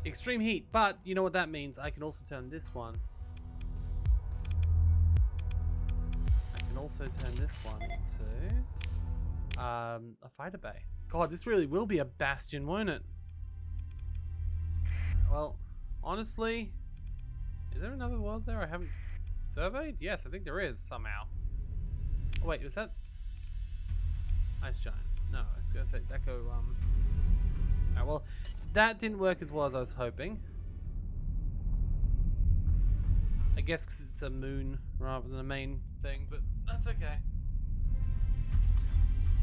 Extreme heat, but you know what that means. I can also turn this one. I can also turn this one into a fighter bay. God, this really will be a bastion, won't it? Well, honestly, is there another world there I haven't surveyed? Yes, I think there is somehow. Oh wait, was that Ice Giant? No, I was gonna say that go Alright, well, that didn't work as well as I was hoping. I guess because it's a moon rather than a main thing, but that's okay.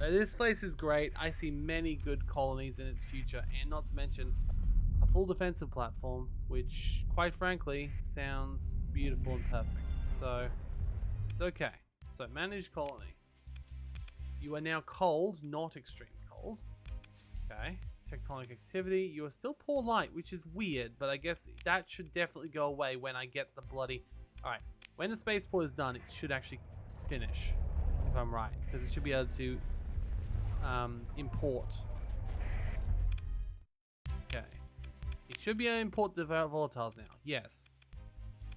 This place is great. I see many good colonies in its future, and not to mention a full defensive platform, which, quite frankly, sounds beautiful and perfect. So, it's okay. So, manage colony. You are now cold, not extreme cold. Okay. Tectonic activity. You are still poor light, which is weird, but I guess that should definitely go away when I get the bloody... Alright. When the spaceport is done, it should actually finish, if I'm right. Because it should be able to import. Okay. It should be able to import the volatiles now. Yes.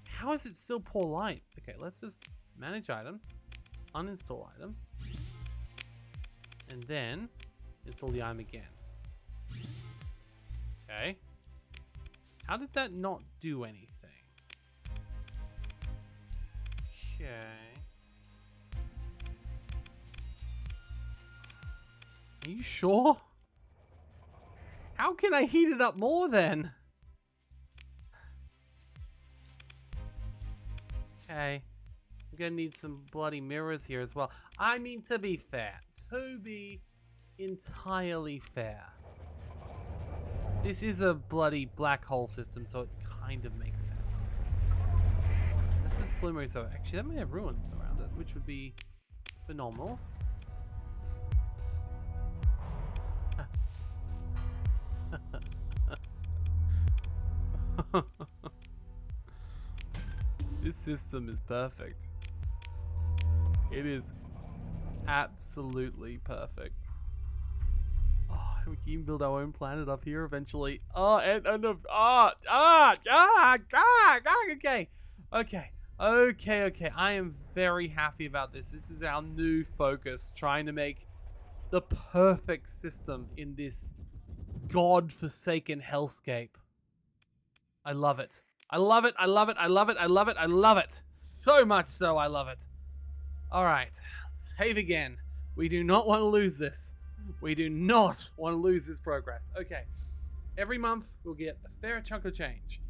How is it still poor light? Okay, let's just manage item. Uninstall item. And then install the item again. Okay. How did that not do anything? Okay. Are you sure? How can I heat it up more then? Okay. I'm gonna need some bloody mirrors here as well. I mean, to be fair. To be entirely fair. This is a bloody black hole system, so it kind of makes sense. This is preliminary, so actually that may have ruins around it, which would be phenomenal. This system is perfect. It is absolutely perfect. Oh, we can even build our own planet up here eventually. Oh, okay. I am very happy about this. This is our new focus, trying to make the perfect system in this god-forsaken hellscape. I love it. I love it. I love it. I love it. I love it. I love it. So much so, I love it. All right, save again. We do not want to lose this. We do not want to lose this progress. Okay, every month we'll get a fair chunk of change.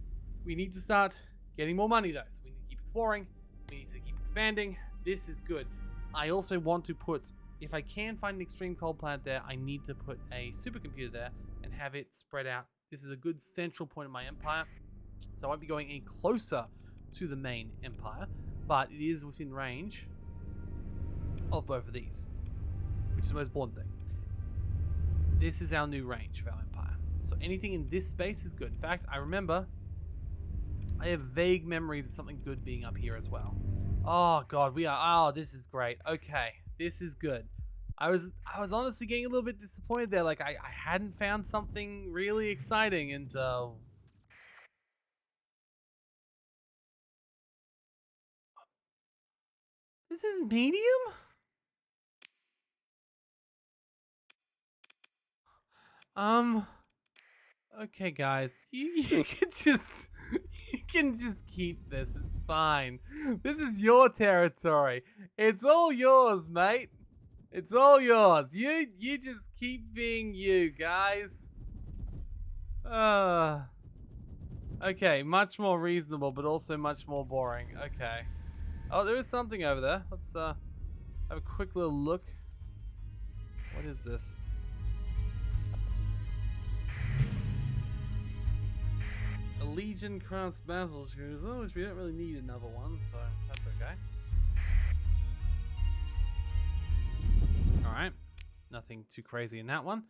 We need to start getting more money though. So we need to keep exploring. We need to keep expanding. This is good. I also want to put, if I can find an extreme cold planet there, I need to put a supercomputer there and have it spread out. This is a good central point of my empire. So I won't be going any closer to the main empire, but it is within range of both of these, which is the most important thing. This is our new range of our empire. So anything in this space is good. In fact, I remember I have vague memories of something good being up here as well. Oh god, this is great. Okay, this is good. I was honestly getting a little bit disappointed there. Like I hadn't found something really exciting, and this is medium? Okay guys, you can just keep this. It's fine. This is your territory. It's all yours, mate. It's all yours. You just keep being you, guys. Okay, much more reasonable, but also much more boring. Okay. Oh, there is something over there. Let's have a quick little look. What is this? A Legion Cross Battle Cruiser, which we don't really need another one, so that's okay. Alright. Nothing too crazy in that one.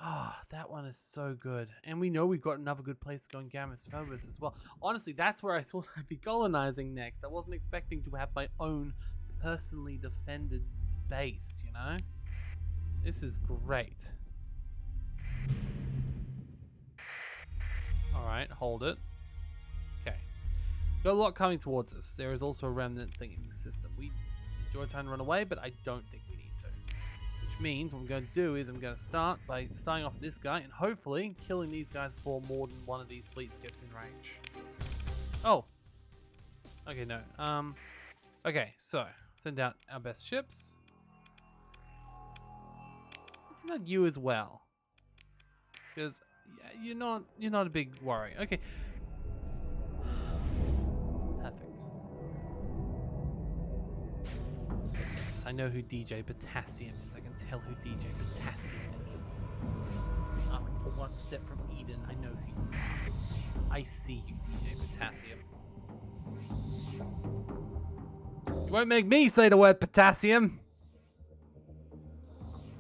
Ah, that one is so good. And we know we've got another good place to go in Gammas Phobos as well. Honestly, that's where I thought I'd be colonizing next. I wasn't expecting to have my own personally defended base, you know? This is great. Alright, hold it. Okay. Got a lot coming towards us. There is also a remnant thing in the system. We enjoy time to run away, but I don't think we need to. Which means what I'm going to do is I'm going to start by starting off this guy and hopefully killing these guys before more than one of these fleets gets in range. Oh. Okay, no. Okay, so send out our best ships. Send out you as well. Because you're not a big worry. Okay. Perfect. Yes, I know who DJ Potassium is. I can tell who DJ Potassium is. Asking for one step from Eden. I know who you are. I see you, DJ Potassium. You won't make me say the word potassium.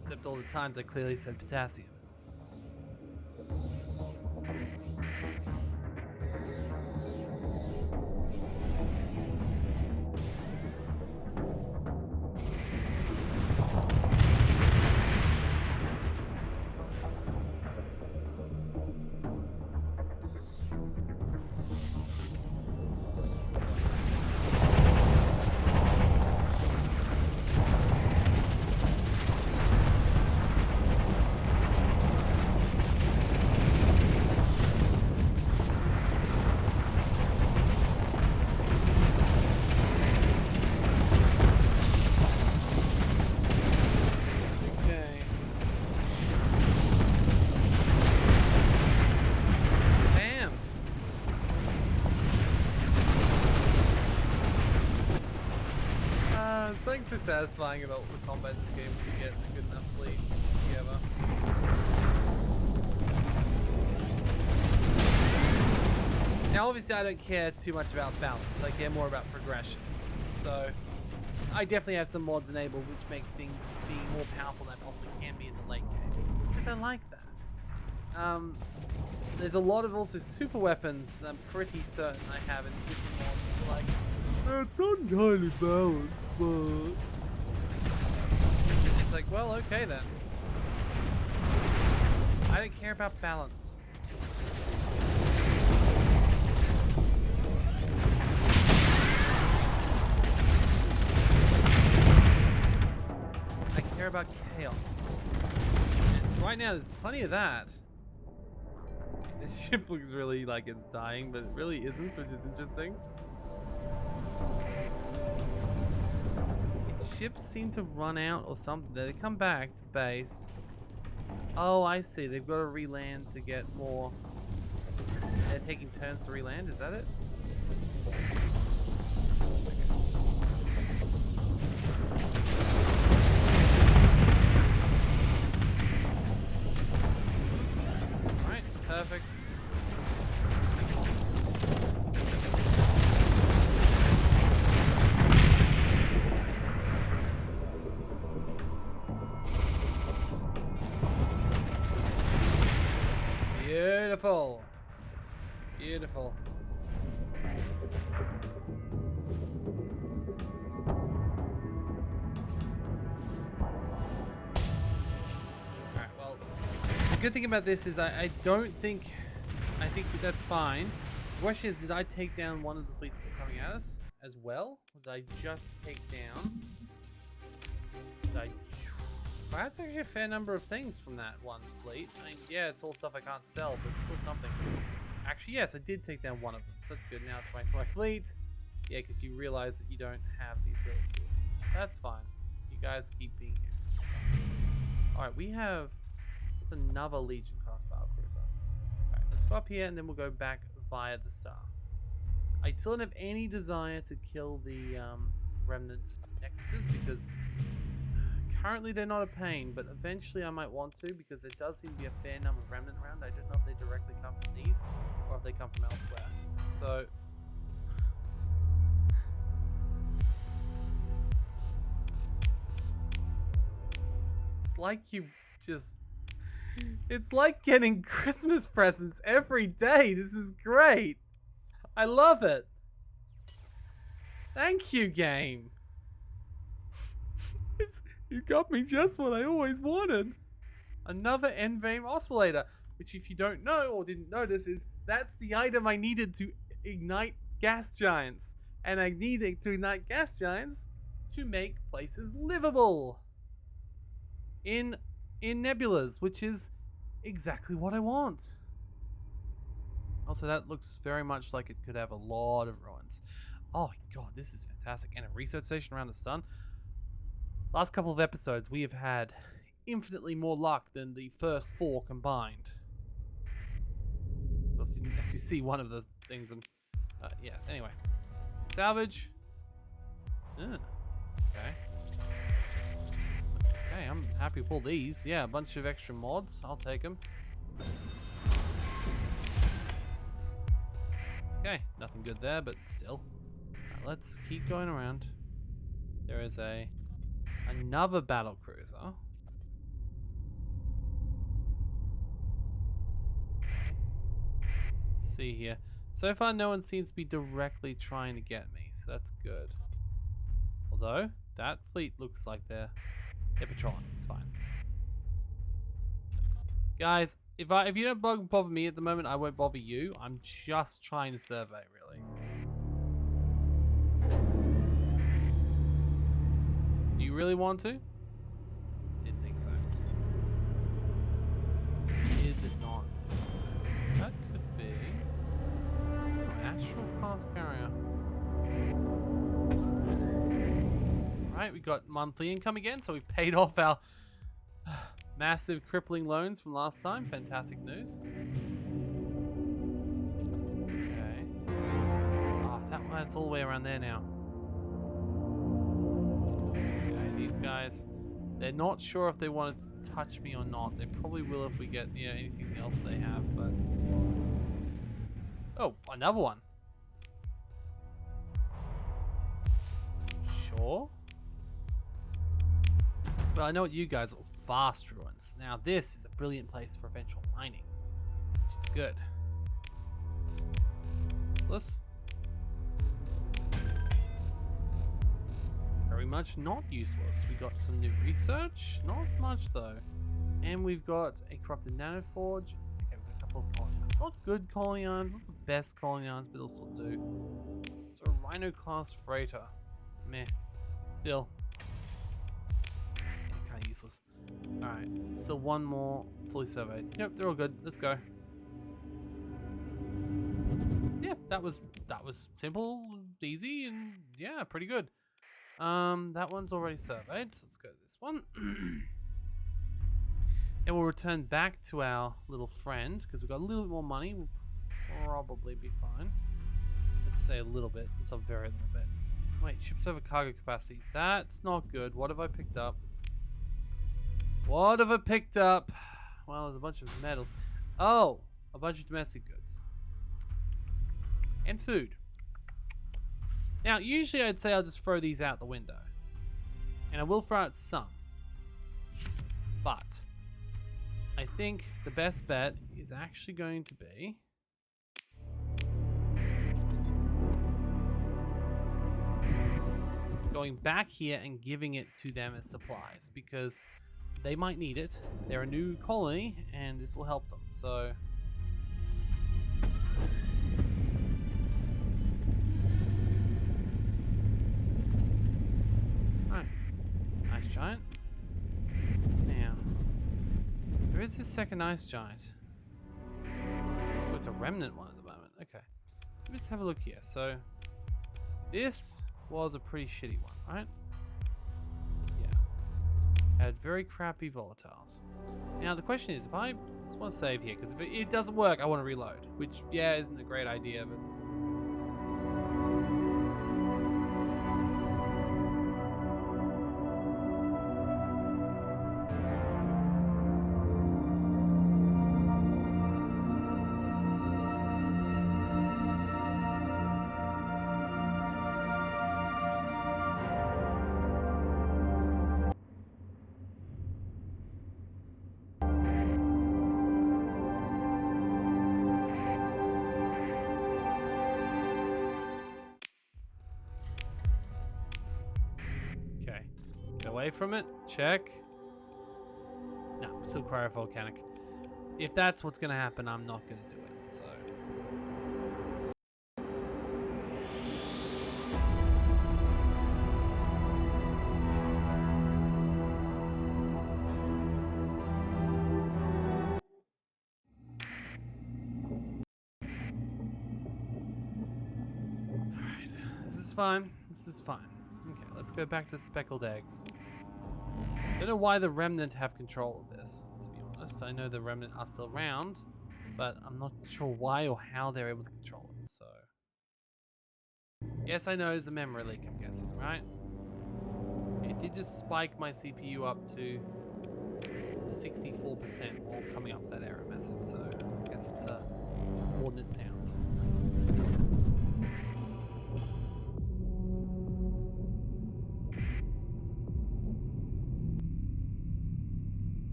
Except all the times I clearly said potassium. satisfying about the combat in this game when you get a good enough fleet together. Now, obviously, I don't care too much about balance. I care more about progression. So, I definitely have some mods enabled which make things being more powerful than they probably can be in the late game. Because I like that. There's a lot of also super weapons that I'm pretty certain I have in different mods. Like, it's not entirely balanced, but... It's like, well, okay then. I don't care about balance. I care about chaos. And right now, there's plenty of that. This ship looks really like it's dying, but it really isn't, which is interesting. Its ships seem to run out or something. They come back to base. Oh, I see. They've got to re-land to get more. They're taking turns to re-land. Is that it? Alright, perfect. Beautiful. Beautiful. Alright, well, the good thing about this is I think that's fine. The question is, did I take down one of the fleets that's coming at us as well? Or did I just take down... Well, that's actually a fair number of things from that one fleet. I mean, yeah, it's all stuff I can't sell, but it's still something. Actually, yes, I did take down one of them, so that's good. Now it's my fleet. Yeah, because you realize that you don't have the ability to do it. That's fine. You guys keep being here. Alright, we have... There's another Legion-class battlecruiser. Alright, let's go up here, and then we'll go back via the star. I still don't have any desire to kill the remnant nexuses, because... Currently they're not a pain, but eventually I might want to because there does seem to be a fair number of remnant around. I don't know if they directly come from these or if they come from elsewhere. So... It's like you just... It's like getting Christmas presents every day. This is great. I love it. Thank you, game. You got me just what I always wanted. Another N-Vein oscillator, which if you don't know or didn't notice is that's the item I needed to ignite gas giants. And I needed to ignite gas giants to make places livable. In nebulas, which is exactly what I want. Also, that looks very much like it could have a lot of ruins. Oh my god, this is fantastic. And a research station around the sun. Last couple of episodes, we have had infinitely more luck than the first 4 combined. You didn't actually see one of the things. And yes, anyway. Salvage. Okay. Okay, I'm happy with all these. Yeah, a bunch of extra mods. I'll take them. Okay, nothing good there, but still. Right, let's keep going around. There is another battle cruiser. Let's see here. So far, no one seems to be directly trying to get me, so that's good. Although that fleet looks like they're patrolling. It's fine, guys. If you don't bother me at the moment, I won't bother you. I'm just trying to survey, really. Do you really want to? Didn't think so. Did not think so. That could be an astral class carrier. Right, we got monthly income again, so we've paid off our massive crippling loans from last time. Fantastic news. Okay. Ah, that's all the way around there now. Okay. guys. They're not sure if they want to touch me or not. They probably will if we get anything else they have, but... Oh, another one. Sure. But I know what you guys are, vast ruins. Now this is a brilliant place for eventual mining, which is good. Useless. Very much not useless. We got some new research, not much though. And we've got a corrupted nanoforge. Okay, we've got a couple of colony arms. Not good colony arms, not the best colony arms, but also do. So a Rhino class freighter. Meh. Still. Yeah, kind of useless. Alright, still one more fully surveyed. Yep, they're all good. Let's go. Yeah, that was simple, easy, and yeah, pretty good. That one's already surveyed, so let's go to this one. And we'll return back to our little friend, because we've got a little bit more money. We'll probably be fine. Let's say a little bit. It's a very little bit. Wait, ships over cargo capacity. That's not good. What have I picked up? What have I picked up? Well, there's a bunch of metals. Oh, a bunch of domestic goods. And food. Now, usually I'd say I'll just throw these out the window. And I will throw out some. But I think the best bet is actually going to be going back here and giving it to them as supplies, because they might need it. They're a new colony and this will help them. So alright. Ice giant. Now there is this second ice giant. Oh, it's a remnant one at the moment. Okay. Let's have a look here. So this was a pretty shitty one, right? Yeah. Had very crappy volatiles. Now the question is, if I just want to save here, because if it doesn't work, I want to reload, which yeah isn't a great idea, but still. Okay, get away from it. Check. No, still cryovolcanic. If that's what's gonna happen, I'm not gonna do it. So. Alright, this is fine. This is fine. Okay, let's go back to speckled eggs. Don't know why the remnant have control of this, to be honest. I know the remnant are still around, but I'm not sure why or how they're able to control it, so. Yes, I know it's a memory leak, I'm guessing, right? It did just spike my CPU up to 64% while coming up with that error message, so I guess it's coordinate sounds.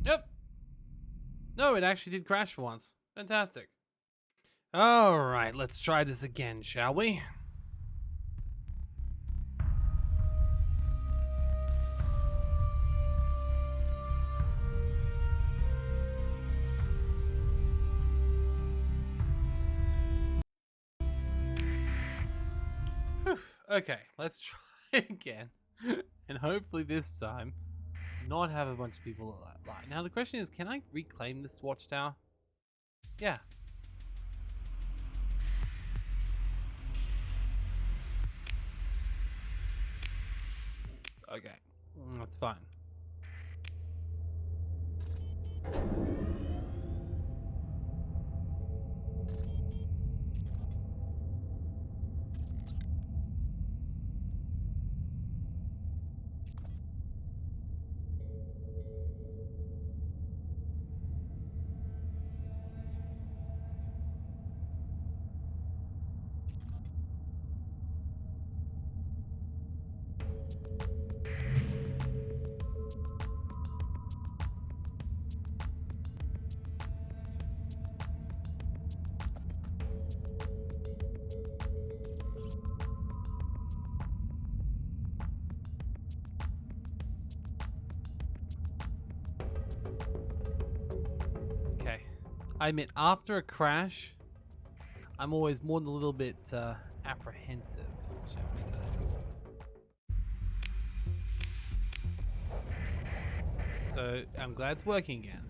Yep. No, it actually did crash for once. Fantastic. Alright, let's try this again, shall we? Whew. Okay, let's try again. And hopefully this time not have a bunch of people that lie. Now the question is, can I reclaim this watchtower? Yeah. Okay, that's fine. I admit, after a crash, I'm always more than a little bit apprehensive, shall we say. So I'm glad it's working again.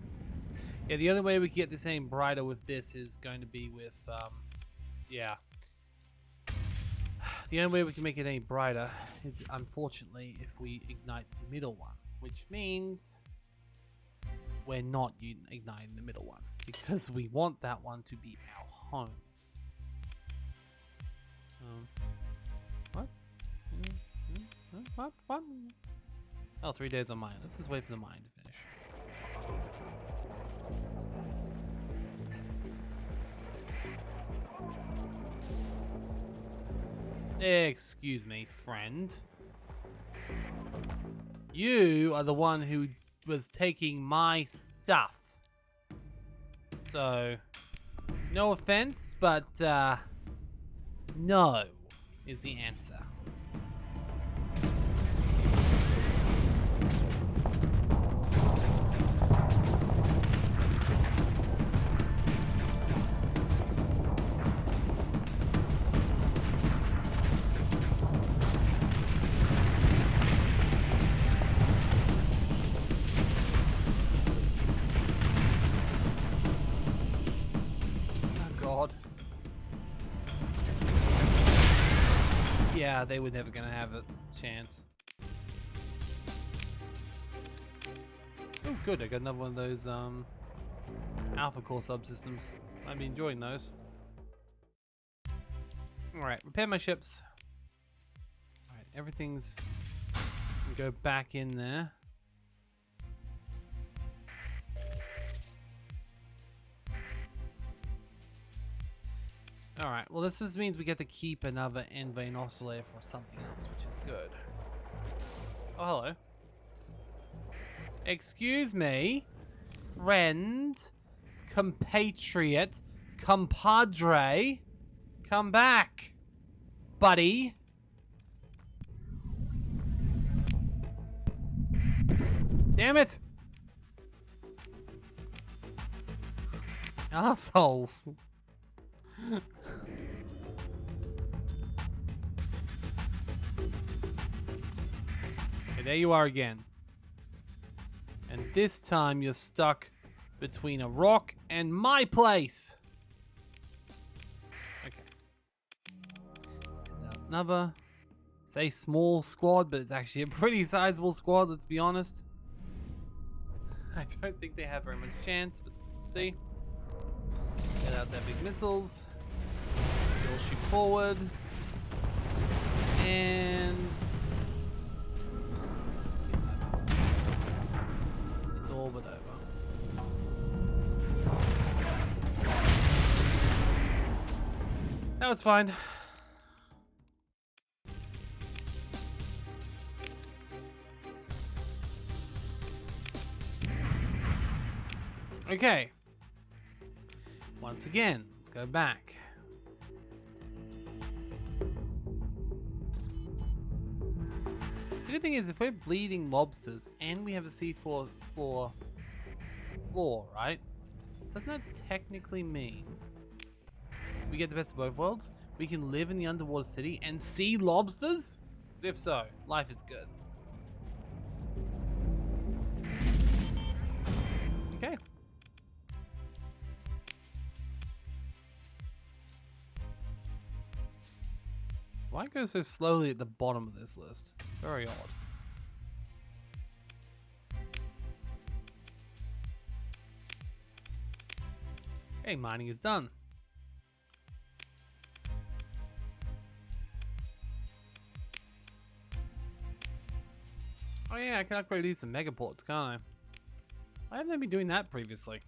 Yeah, the only way we can get this aim brighter with this is going to be with, yeah. The only way we can make it any brighter is, unfortunately, if we ignite the middle one, which means we're not igniting the middle one because we want that one to be our home. What? What? Oh, 3 days on mine. Let's just wait for the mine to finish. Excuse me, friend. You are the one who was taking my stuff. So, no offense, but no is the answer. Yeah, they were never gonna have a chance. Oh, good, I got another one of those alpha core subsystems. I've been enjoying those. Alright, repair my ships. Alright, everything's gonna go back in there. Alright, well this just means we get to keep another end vein oscillator for something else, which is good. Oh, hello. Excuse me, friend, compatriot, compadre, come back, buddy. Damn it. Assholes. Okay, there you are again. And this time you're stuck between a rock and my place. Okay. Another, say small squad, but it's actually a pretty sizable squad, let's be honest. I don't think they have very much chance, but let's see. Get out their big missiles. They'll shoot forward. And it's over. It's all but over. That was fine. Okay. Once again, let's go back. So the good thing is, if we're bleeding lobsters and we have a C4 floor, right? Doesn't that technically mean we get the best of both worlds? We can live in the underwater city and see lobsters? As if so, life is good. Okay. Why go so slowly at the bottom of this list? Very odd. Okay, mining is done. Oh yeah, I can upgrade these to megaports, can't I? Why haven't I been doing that previously?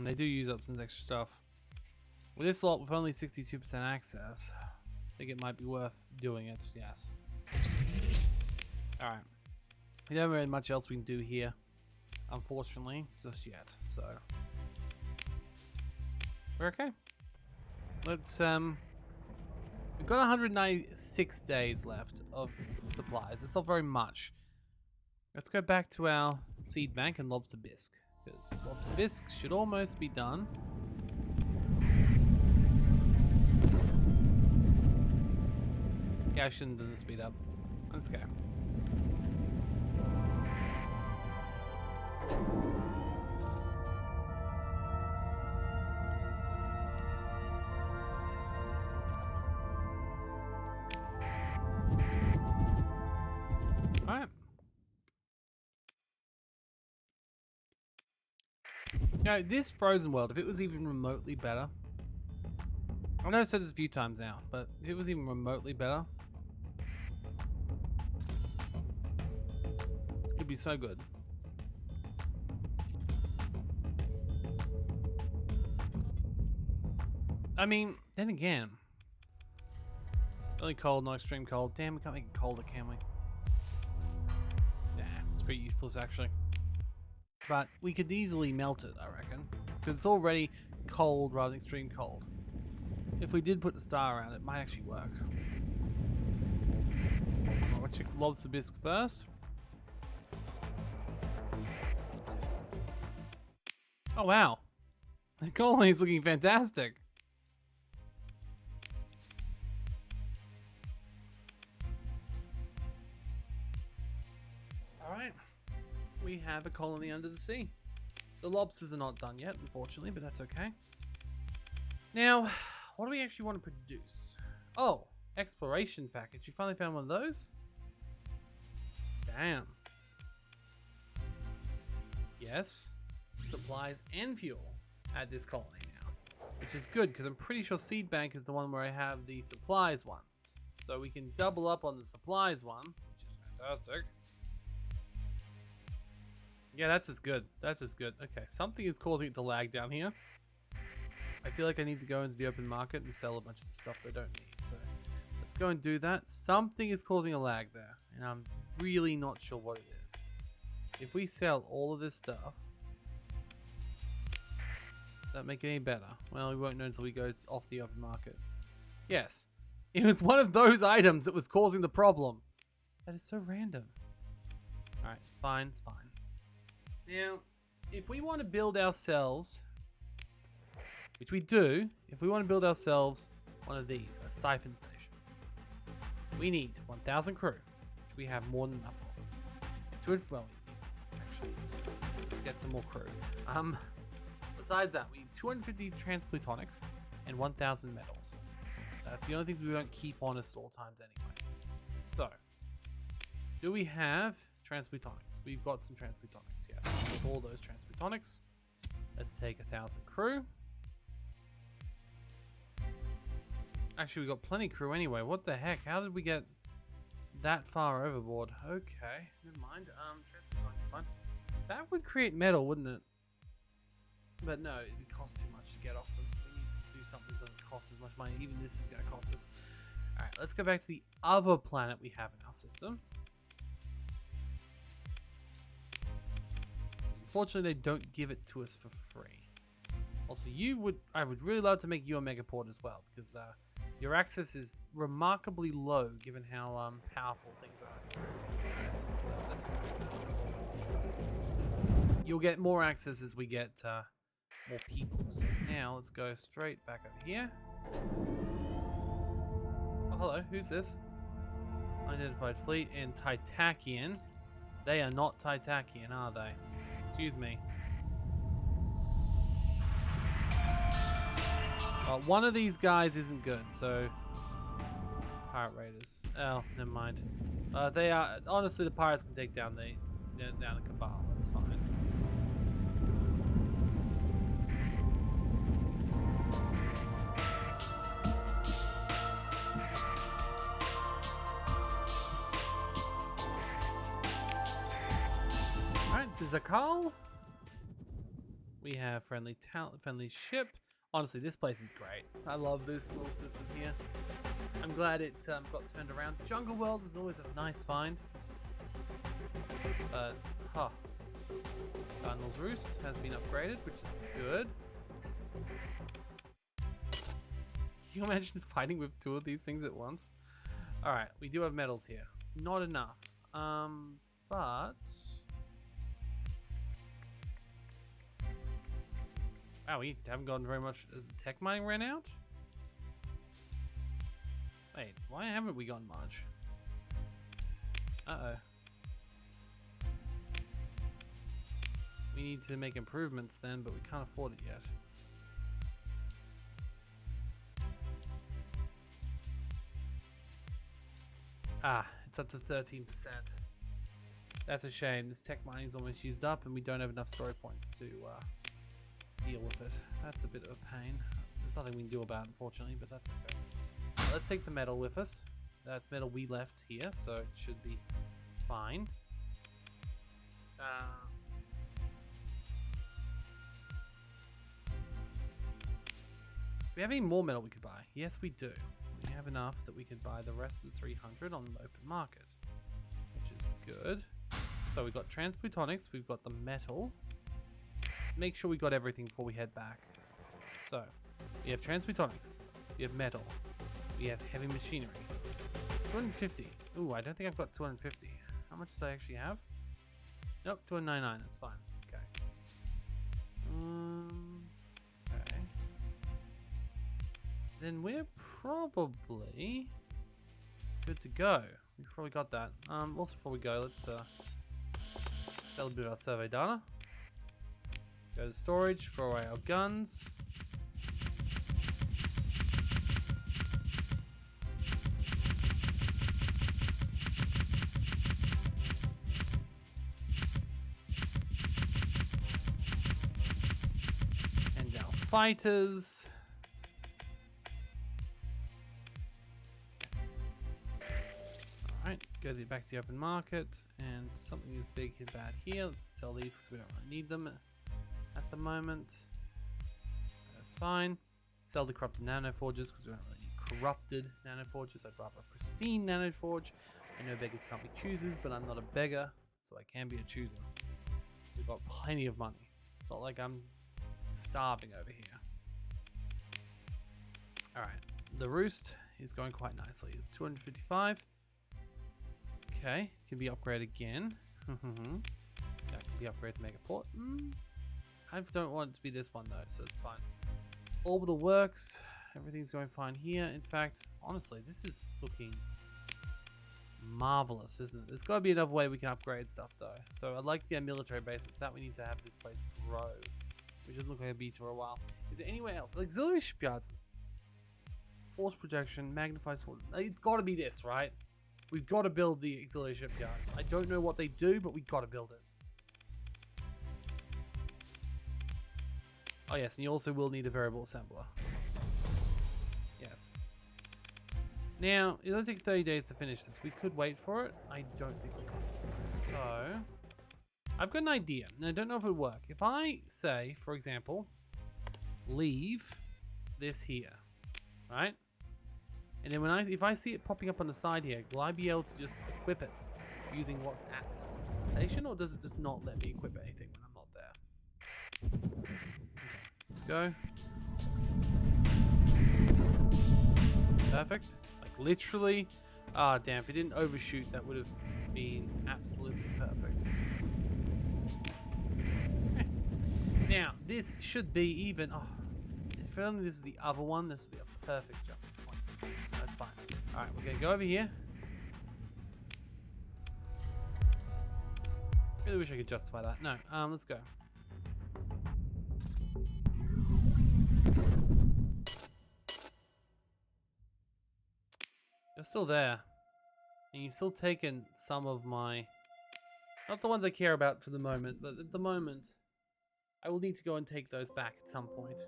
They do use up some extra stuff. With this lot with only 62% access, I think it might be worth doing it, yes. Alright. We don't really much else we can do here, unfortunately, just yet, so. We're okay. Let's, we've got 196 days left of supplies. It's not very much. Let's go back to our seed bank and lobster bisque. Because Lobster should almost be done. Yeah, I shouldn't have done the speed up. Let's go. Alright. Now, this frozen world, if it was even remotely better, I know I've said this a few times now, but if it was even remotely better, it'd be so good. I mean, then again, really cold, not extreme cold. Damn, we can't make it colder, can we? Nah, it's pretty useless actually. But we could easily melt it, I reckon, because it's already cold rather than extreme cold. If we did put the star around it, might actually work. I'll check the lobster bisque first. Oh wow, the colony is looking fantastic. All right, we have a colony under the sea. The lobsters are not done yet, unfortunately, but that's okay. Now, what do we actually want to produce? Oh, exploration package. You finally found one of those? Damn. Yes. Supplies and fuel at this colony now, which is good because I'm pretty sure seed bank is the one where I have the supplies one, so we can double up on the supplies one, which is fantastic. Yeah, that's as good. That's as good. Okay, something is causing it to lag down here. I feel like I need to go into the open market and sell a bunch of stuff that I don't need, so let's go and do that. Something is causing a lag there, and I'm really not sure what it is. If we sell all of this stuff, does that make it any better? Well, we won't know until we go off the open market. Yes, it was one of those items that was causing the problem. That is so random. Alright, it's fine, it's fine. Now, if we want to build ourselves, which we do, if we want to build ourselves one of these, a siphon station, we need 1,000 crew, which we have more than enough of. Well, actually, so let's get some more crew. Besides that, we need 250 transplutonics and 1,000 metals. That's the only things we don't keep on us at all times anyway. So, do we have transplutonics? We've got some transplutonics, yes. With all those transplutonics, let's take 1,000 crew. Actually, we got plenty crew anyway. What the heck? How did we get that far overboard? Okay, never mind. Transplutonics is fine. That would create metal, wouldn't it? But no, it would cost too much to get off them. We need to do something that doesn't cost as much money. Even this is going to cost us. Alright, let's go back to the other planet we have in our system. Unfortunately, they don't give it to us for free. Also, I would really love to make you a megaport as well, because your access is remarkably low given how powerful things are. Yes, that's okay. You'll get more access as we get more people. So now let's go straight back over here. Oh, hello. Who's this? Unidentified fleet and Titakian. They are not Titakian, are they? Excuse me. One of these guys isn't good, so Pirate Raiders. Oh, never mind. They are honestly, the pirates can take down the cabal. That's fine. Alright, to Zakal. We have friendly ship. Honestly, this place is great. I love this little system here. I'm glad it got turned around. Jungle World was always a nice find. But, Cardinal's Roost has been upgraded, which is good. Can you imagine fighting with two of these things at once? Alright, we do have metals here. Not enough. But Wow, we haven't gotten very much. Has the tech mining ran out? Wait, why haven't we gotten much? Uh-oh. We need to make improvements then, but we can't afford it yet. Ah, it's up to 13%. That's a shame. This tech mining is almost used up and we don't have enough story points to deal with it. That's a bit of a pain. There's nothing we can do about it, unfortunately, but that's okay. Let's take the metal with us. That's metal we left here, so it should be fine. Do we have any more metal we could buy? Yes, we do. We have enough that we could buy the rest of the 300 on the open market, which is good. So we've got transplutonics, we've got the metal. Let's make sure we got everything before we head back. So we have transplutonics, we have metal, we have heavy machinery. 250. Ooh, I don't think I've got 250. How much do I actually have? Nope, 299. That's fine. Okay. Okay. Then we're probably good to go. We've probably got that. Also, before we go, let's sell a bit of our survey data. Go to storage, throw away our guns. And our fighters. Alright, go back to the open market, and something is big and bad here. Let's sell these because we don't really need them at the moment. That's fine. Sell the corrupted nanoforges because we don't really need corrupted nanoforges. I'd rather a pristine nanoforge. I know beggars can't be choosers, but I'm not a beggar, so I can be a chooser. We've got plenty of money. It's not like I'm starving over here. Alright, the roost is going quite nicely. 255. Okay, can be upgraded again. That can be upgraded to Megaport. I don't want it to be this one though, so it's fine. Orbital works. Everything's going fine here. In fact, honestly, this is looking marvelous, isn't it? There's got to be another way we can upgrade stuff though. So I'd like to get a military base, but for that we need to have this place grow, which doesn't look like it'll be for a while. Is there anywhere else? Auxiliary shipyards. Force projection, magnifies force. It's got to be this, right? We've got to build the auxiliary shipyards. I don't know what they do, but we've got to build it. Oh yes, and you also will need a variable assembler. Yes. Now, it'll take 30 days to finish this. We could wait for it. I don't think we could. So, I've got an idea, and I don't know if it would work. If I say, for example, leave this here, right? And then if I see it popping up on the side here, will I be able to just equip it using what's at the station, or does it just not let me equip anything when I'm not there? Okay, let's go. Perfect. Like literally. Ah, damn, if it didn't overshoot, that would have been absolutely perfect. Now, this should be even. Oh, if only this was the other one, this would be a perfect jump. That's fine. Alright, we're going to go over here. Really wish I could justify that. No, let's go. You're still there. And you've still taken some of my... Not the ones I care about for the moment, but at the moment, I will need to go and take those back at some point.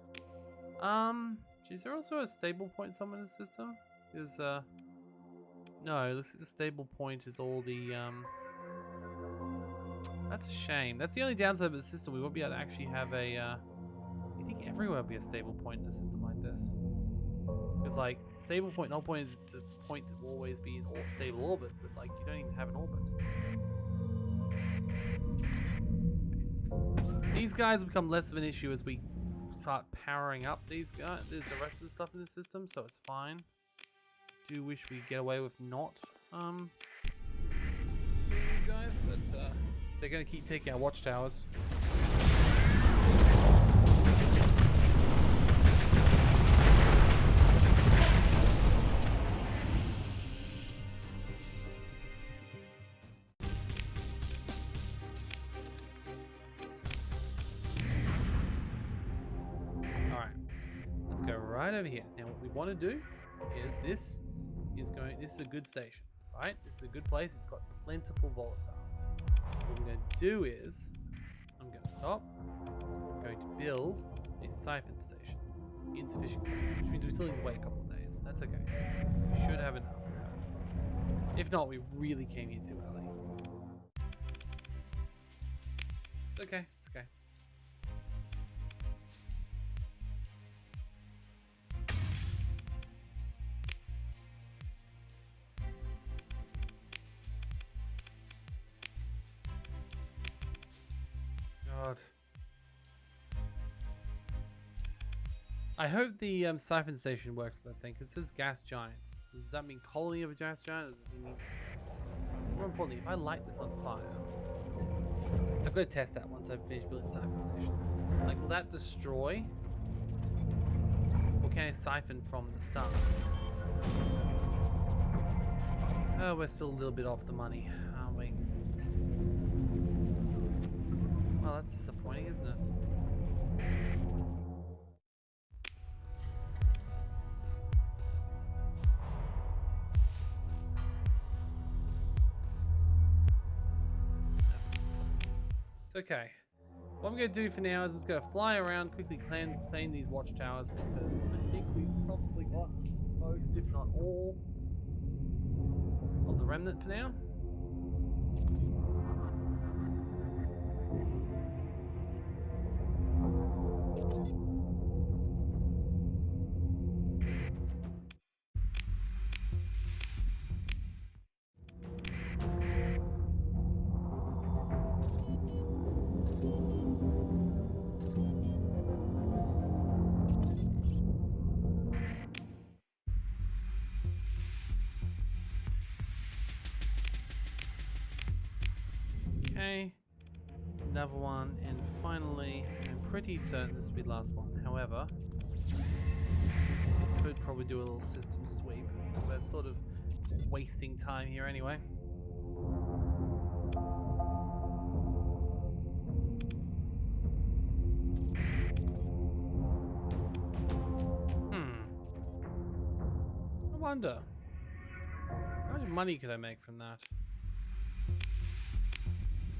Is there also a stable point somewhere in the system? Is no, looks like the stable point is all the that's a shame. That's the only downside of the system. We won't be able to actually have a I think everywhere will be a stable point in a system like this. Because like stable point, the whole point is it's a point to always be in stable orbit, but like you don't even have an orbit. These guys become less of an issue as we start powering up these guys, the rest of the stuff in the system, so it's fine. Do wish we get away with not these guys, but they're gonna keep taking our watchtowers. right over here. Now what we want to do is this is a good station, right? This is a good place. It's got plentiful volatiles. So what I'm going to do is I'm going to stop. I'm going to build a siphon station. Insufficient capacity, which means we still need to wait a couple of days. That's okay. We should have enough. If not, we really came here too early. It's okay. It's okay. God. I hope the siphon station works, I think. It says gas giants. Does that mean colony of a gas giant? Does it mean... It's more importantly, if I light this on fire... I've got to test that once I've finished building the siphon station. Like, will that destroy? Or can I siphon from the start? Oh, we're still a little bit off the money, aren't we? Well, that's disappointing, isn't it? It's okay. What I'm going to do for now is just going to fly around, quickly clean these watchtowers, because I think we've probably got most, if not all, of the remnant for now. Okay, another one, and finally, I'm pretty certain this will be the last one. However, I could probably do a little system sweep. We're sort of wasting time here anyway. I wonder, how much money could I make from that?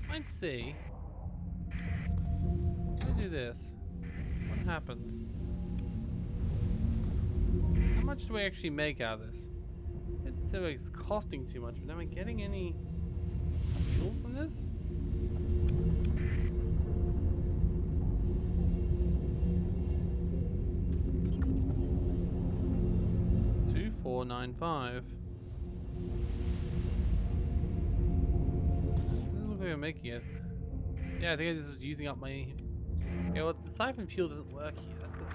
Let's see. If I do this, what happens? How much do we actually make out of this? It doesn't seem like it's costing too much, but am I getting any fuel from this? $2,495. Doesn't look like I'm making it. Yeah, I think I just was using up my... Yeah, well, the siphon fuel doesn't work here. That's it.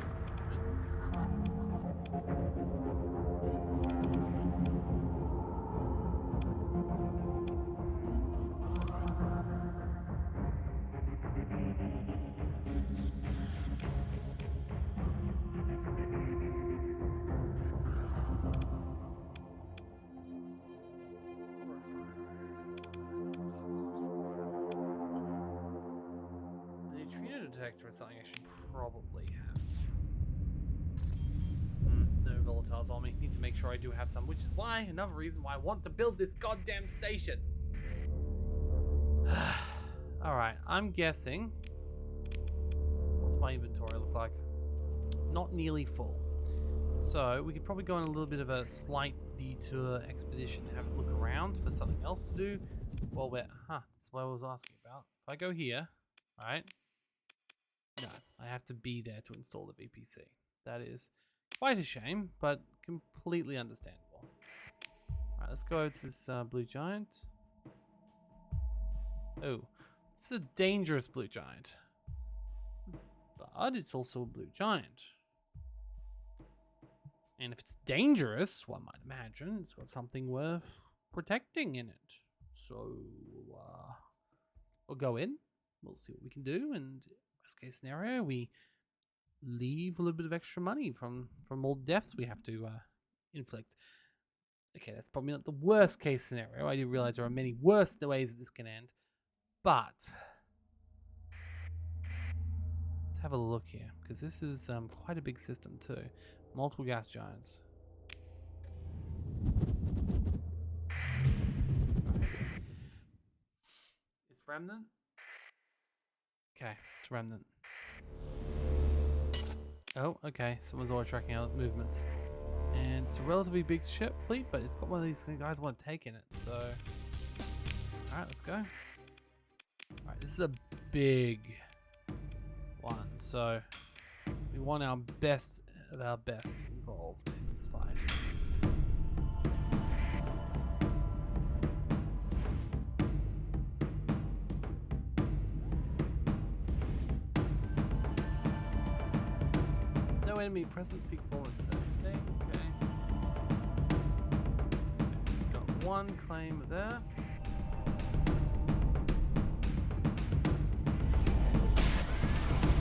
Detector is something I should probably have. No volatiles on me. Need to make sure I do have some, which is why, another reason why I want to build this goddamn station. Alright, I'm guessing. What's my inventory look like? Not nearly full. So we could probably go on a little bit of a slight detour expedition, have a look around for something else to do. Well, that's what I was asking about. If I go here, alright. No, I have to be there to install the VPC. That is quite a shame, but completely understandable. Alright, let's go over to this blue giant. Oh, this is a dangerous blue giant. But it's also a blue giant. And if it's dangerous, one might imagine it's got something worth protecting in it. So, we'll go in. We'll see what we can do, and worst case scenario, we leave a little bit of extra money from all deaths we have to inflict. Okay, that's probably not the worst case scenario. I do realize there are many worse ways that this can end. But let's have a look here, because this is quite a big system too. Multiple gas giants. It's Remnant? Okay, it's Remnant. Oh, okay. Someone's already tracking out movements. And it's a relatively big ship fleet, but it's got one of these guys want to take in it, so... Alright, let's go. Alright, this is a big one, so we want our best of our best involved in this fight. No enemy presence, peak performance. Okay. Got one claim there.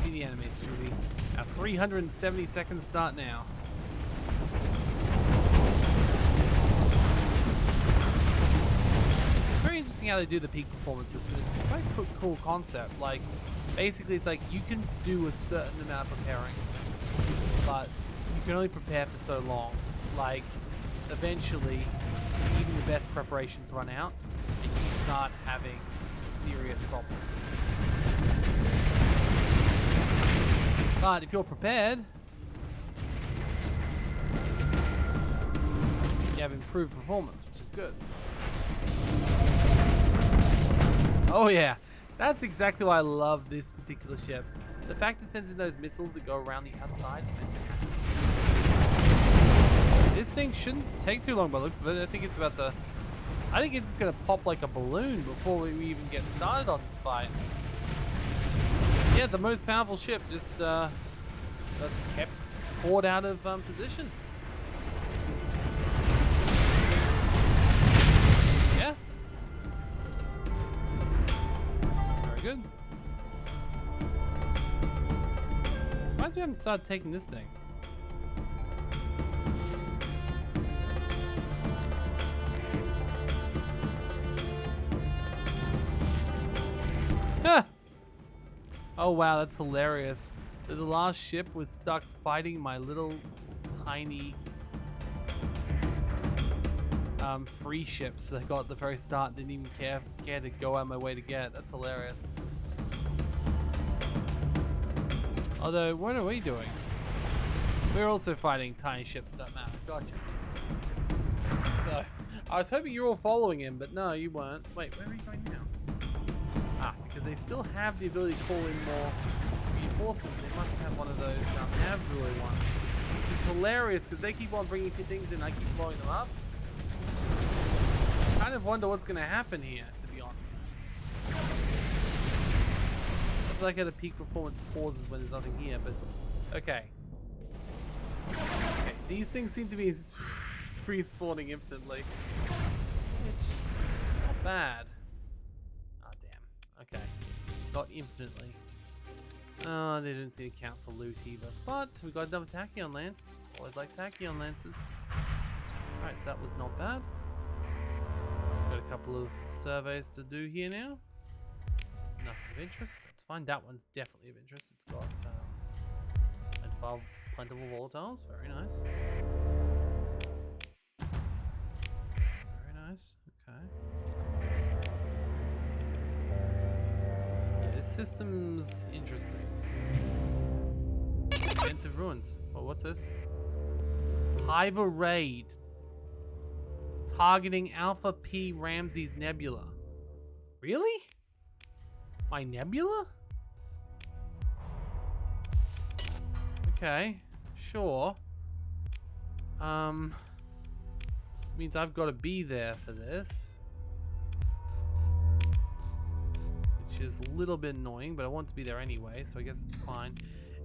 See the enemies, Julie. Our 370 seconds start now. Very interesting how they do the peak performance system. It's quite a cool concept. Like, basically, it's like you can do a certain amount of preparing, but you can only prepare for so long. Like, eventually, even the best preparations run out, and you start having some serious problems. But if you're prepared, you have improved performance, which is good. Oh yeah, that's exactly why I love this particular ship. The fact it sends in those missiles that go around the outside is fantastic. This thing shouldn't take too long by the looks of it. I think it's just gonna pop like a balloon before we even get started on this fight. Yeah, the most powerful ship just kept poured out of position. Yeah. Very good. Why is we haven't started taking this thing? Ah! Oh wow, that's hilarious. The last ship was stuck fighting my little tiny free ships that I got at the very start. Didn't even care to go out of my way to get. That's hilarious. Although, what are we doing? We're also fighting tiny ships, don't matter. Gotcha. So, I was hoping you were all following him, but no, you weren't. Wait, where are you going now? Ah, because they still have the ability to call in more reinforcements. They must have one of those nebula ones. Which is hilarious because they keep on bringing things in, I keep blowing them up. I kind of wonder what's going to happen here, to be honest. I feel like at a peak performance pauses when there's nothing here, but okay. Okay, these things seem to be free spawning infinitely. Which is not bad. Ah, damn. Okay. Not infinitely. Oh, they didn't seem to count for loot either. But we got another Tachyon Lance. Always like Tachyon Lances. Alright, so that was not bad. Got a couple of surveys to do here now. Nothing of interest. That's fine. That one's definitely of interest. It's got plentiful volatiles. Very nice. Very nice. Okay. Yeah, this system's interesting. Expensive ruins. Oh, what's this? Hiva raid. Targeting Alpha P Ramsey's Nebula. Really? My Nebula? Okay, sure. Means I've got to be there for this. Which is a little bit annoying, but I want to be there anyway, so I guess it's fine.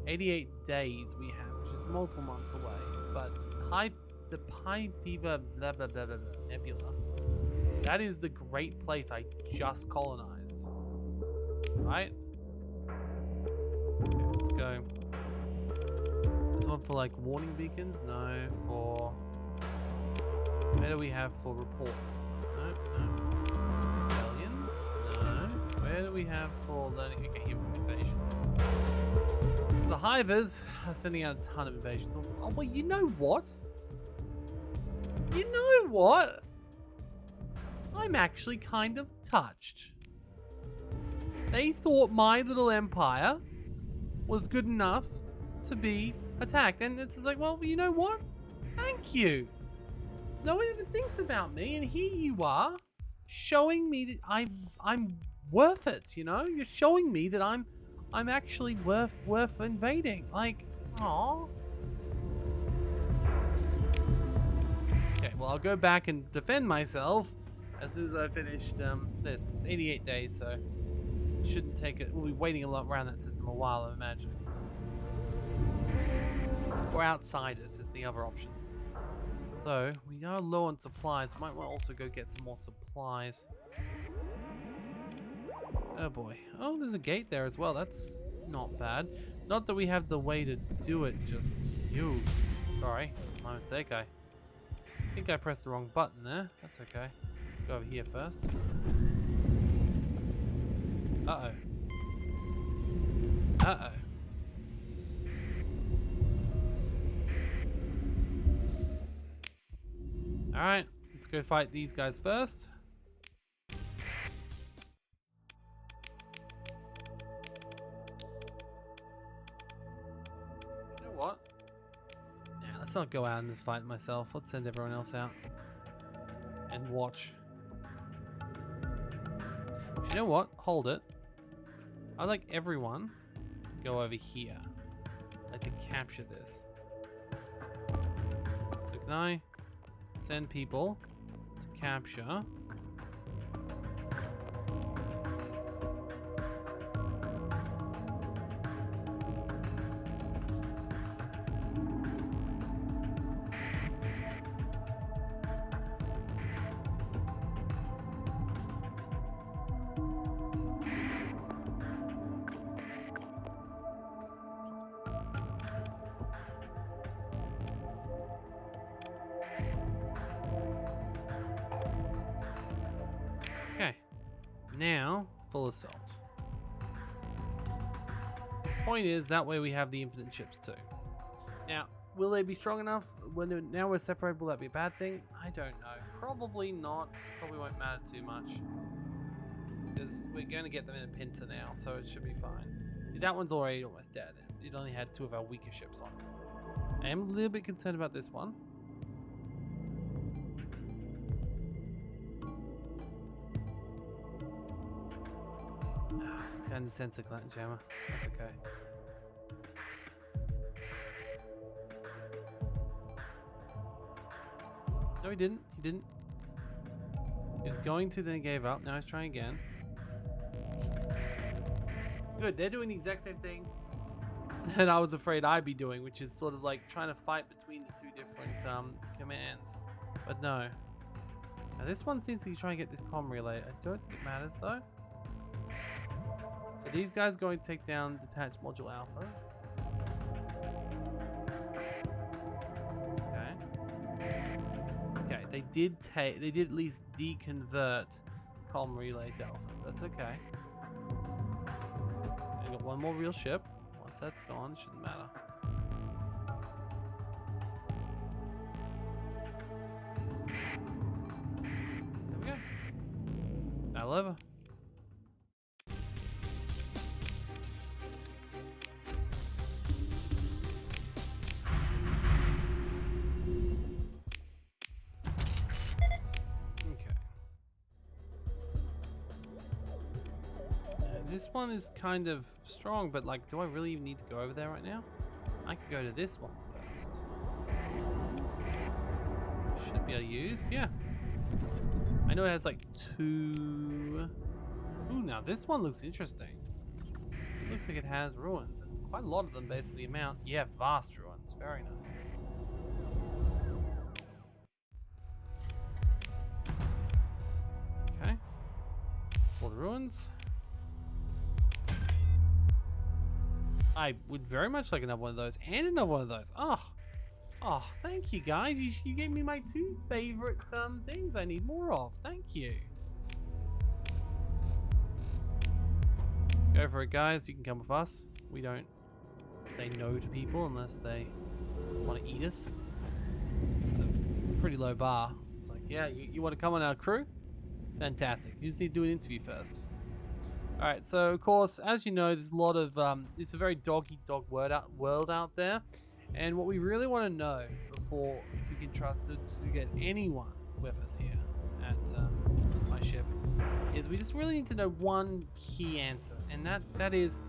88 days we have, which is multiple months away. But the Pi Fever blah blah blah blah blah Nebula. That is the great place I just colonized. Right? Okay, let's go. There's one for like warning beacons? No. For... Where do we have for reports? No, no. Rebellions? No. Where do we have for learning? Okay, here we go. Invasion. This is the the Hivers are sending out a ton of invasions. Also, oh, well, you know what? You know what? I'm actually kind of touched. They thought my little empire was good enough to be attacked. And it's like, well, you know what? Thank you. No one even thinks about me. And here you are showing me that I'm worth it, you know? You're showing me that I'm actually worth invading. Like, aw. Okay, well, I'll go back and defend myself as soon as I finished this. It's 88 days, so it shouldn't take it. We'll be waiting a lot around that system a while, I imagine. Or outside it is the other option. Though, we are low on supplies. Might want to also go get some more supplies. Oh boy. Oh, there's a gate there as well. That's not bad. Not that we have the way to do it just you. Sorry, my mistake. I think I pressed the wrong button there. That's okay. Let's go over here first. Uh-oh. Uh-oh. Alright, let's go fight these guys first. You know what? Nah, let's not go out and just fight myself. Let's send everyone else out. And watch. You know what? Hold it. I'd like everyone to go over here. I'd like to capture this. So can I send people to capture? Okay, now full assault. Point is, that way we have the infinite chips too. Now, will they be strong enough when now we're separated? Will that be a bad thing? I don't know. Probably not. Probably won't matter too much. Because we're going to get them in a pincer now, so it should be fine. See, that one's already almost dead. It only had 2 of our weaker ships on it. I am a little bit concerned about this one. He's got the sensor jammer. That's okay. No, he didn't. He didn't. He was going to, then he gave up. Now he's trying again. Good. They're doing the exact same thing that I was afraid I'd be doing, which is sort of like trying to fight between the 2 different commands. But no. Now this one seems to be trying to get this comm relay. I don't think it matters though. So these guys are going to take down detached module alpha. Okay, they did at least deconvert comm relay delta. That's okay. I got one more real ship. Once that's gone, it shouldn't matter. There we go. Battle over. This one is kind of strong, but like, do I really even need to go over there right now? I could go to this one first. Should be able to use, yeah. I know it has like 2. Ooh, now this one looks interesting. It looks like it has ruins, and quite a lot of them based on the amount. Yeah, vast ruins, very nice. Okay, all the ruins. I would very much like another one of those, and another one of those. Oh, thank you guys. You gave me my 2 favorite things I need more of. Thank you. Go for it, guys. You can come with us. We don't say no to people unless they want to eat us. It's a pretty low bar. It's like, yeah, you want to come on our crew? Fantastic. You just need to do an interview first. All right, so of course, as you know, there's a lot of it's a very dog-eat-dog world out there, and what we really want to know before, if we can trust to get anyone with us here at my ship, is we just really need to know one key answer, and that is,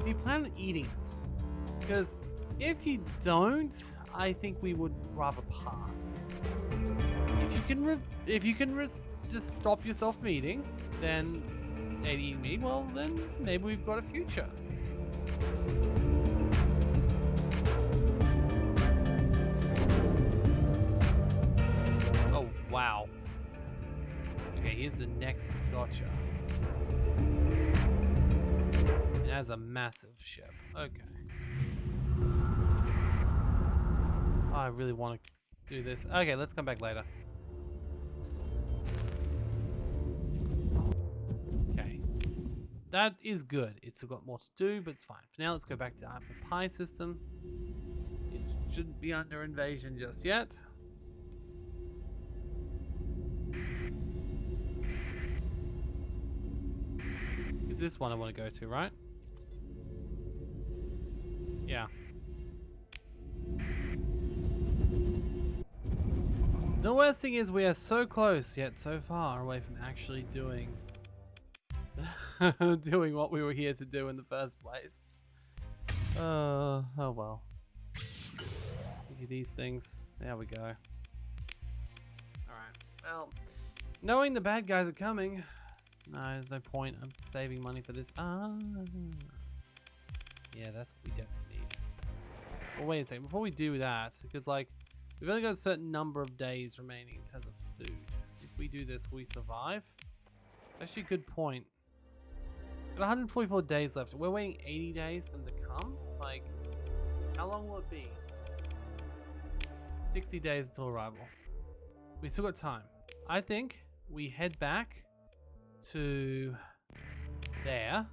do you plan on eating us? Because if you don't, I think we would rather pass. If you can just stop yourself from eating, then eating me, well then maybe we've got a future. Oh wow. Okay, here's the Nexus, gotcha. It has a massive ship. Okay. Oh, I really want to do this. Okay, let's come back later. Okay. That is good. It's still got more to do, but it's fine. For now, let's go back to the Pi system. It shouldn't be under invasion just yet. Is this one I want to go to, right? Yeah. The worst thing is we are so close yet so far away from actually doing doing what we were here to do in the first place. Oh well. Give you these things. There we go. Alright. Well, knowing the bad guys are coming, no, there's no point. I'm saving money for this. Yeah, that's what we definitely need. Well, wait a second. Before we do that, because like, we've only got a certain number of days remaining in terms of food. If we do this, will we survive? It's actually a good point. Got 144 days left. We're waiting 80 days for them to come? Like, how long will it be? 60 days until arrival. We still got time. I think we head back to there.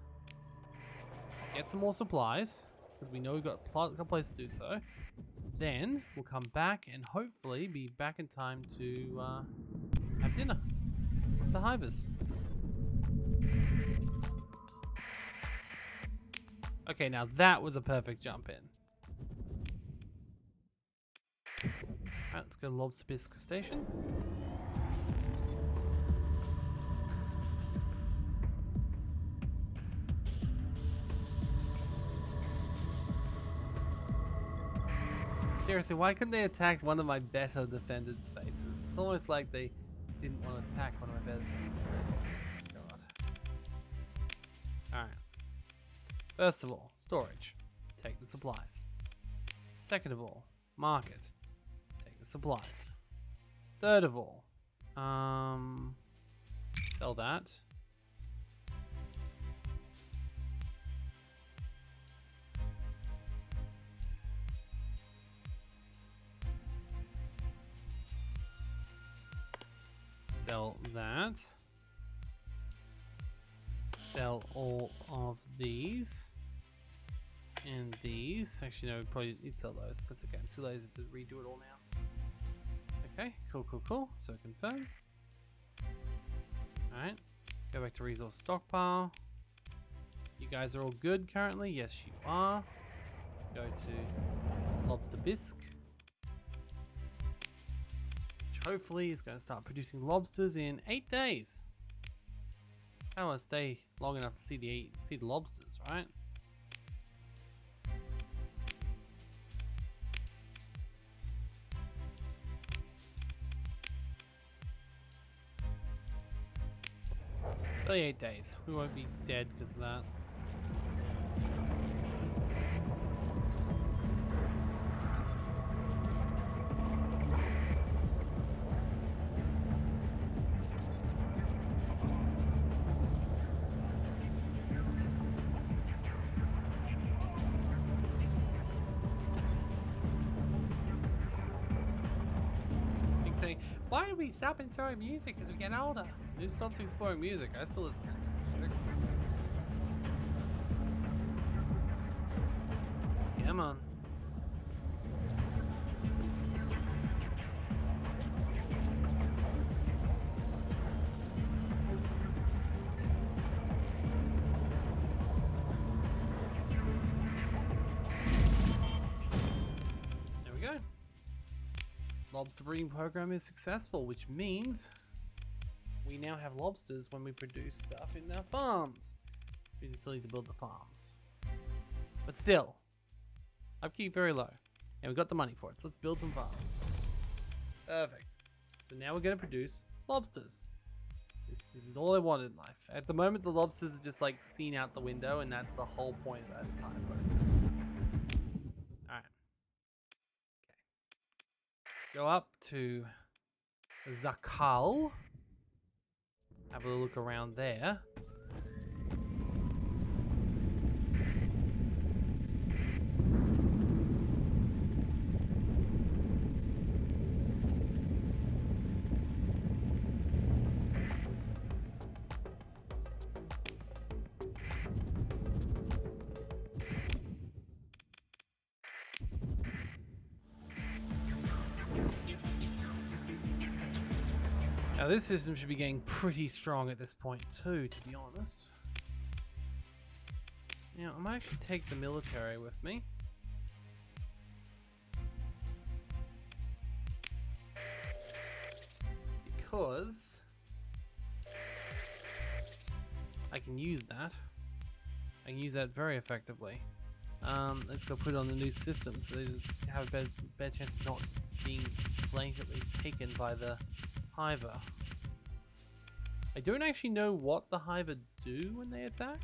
Get some more supplies, because we know we've got a place to do so. Then we'll come back and hopefully be back in time to have dinner with the hivers. Okay, now that was a perfect jump in. Alright, let's go to Lobster Biscuit Station. Seriously, why couldn't they attack one of my better defended spaces? It's almost like they didn't want to attack one of my better defended spaces. God. Alright. First of all, storage. Take the supplies. Second of all, market. Take the supplies. Third of all, sell that. Sell that. Sell all of these. And these. Actually, no, we probably need to sell those. That's okay. I'm too lazy to redo it all now. Okay, cool. So confirm. Alright. Go back to resource stockpile. You guys are all good currently? Yes, you are. Go to Lobster Bisque. Hopefully is going to start producing lobsters in 8 days. I don't want to stay long enough to see the lobsters, right? It's only 8 days. We won't be dead because of that. Why do we stop enjoying music as we get older? Who stops exploring music? I still listen to music. Come on. There we go. Lobster breeding program is successful, which means we now have lobsters when we produce stuff in our farms. We just need to build the farms. But still, upkeep very low. And we got the money for it, so let's build some farms. Perfect. So now we're going to produce lobsters. This is all I want in life. At the moment, the lobsters are just like seen out the window, and that's the whole point of that entire process. Alright. Okay. Let's go up to Zakal. Have a look around there. Now this system should be getting pretty strong at this point too, to be honest. Now I might actually take the military with me. Because I can use that. I can use that very effectively. Let's go put it on the new system so they just have a better chance of not just being blanketly taken by the Hiver. I don't actually know what the Hiver do when they attack.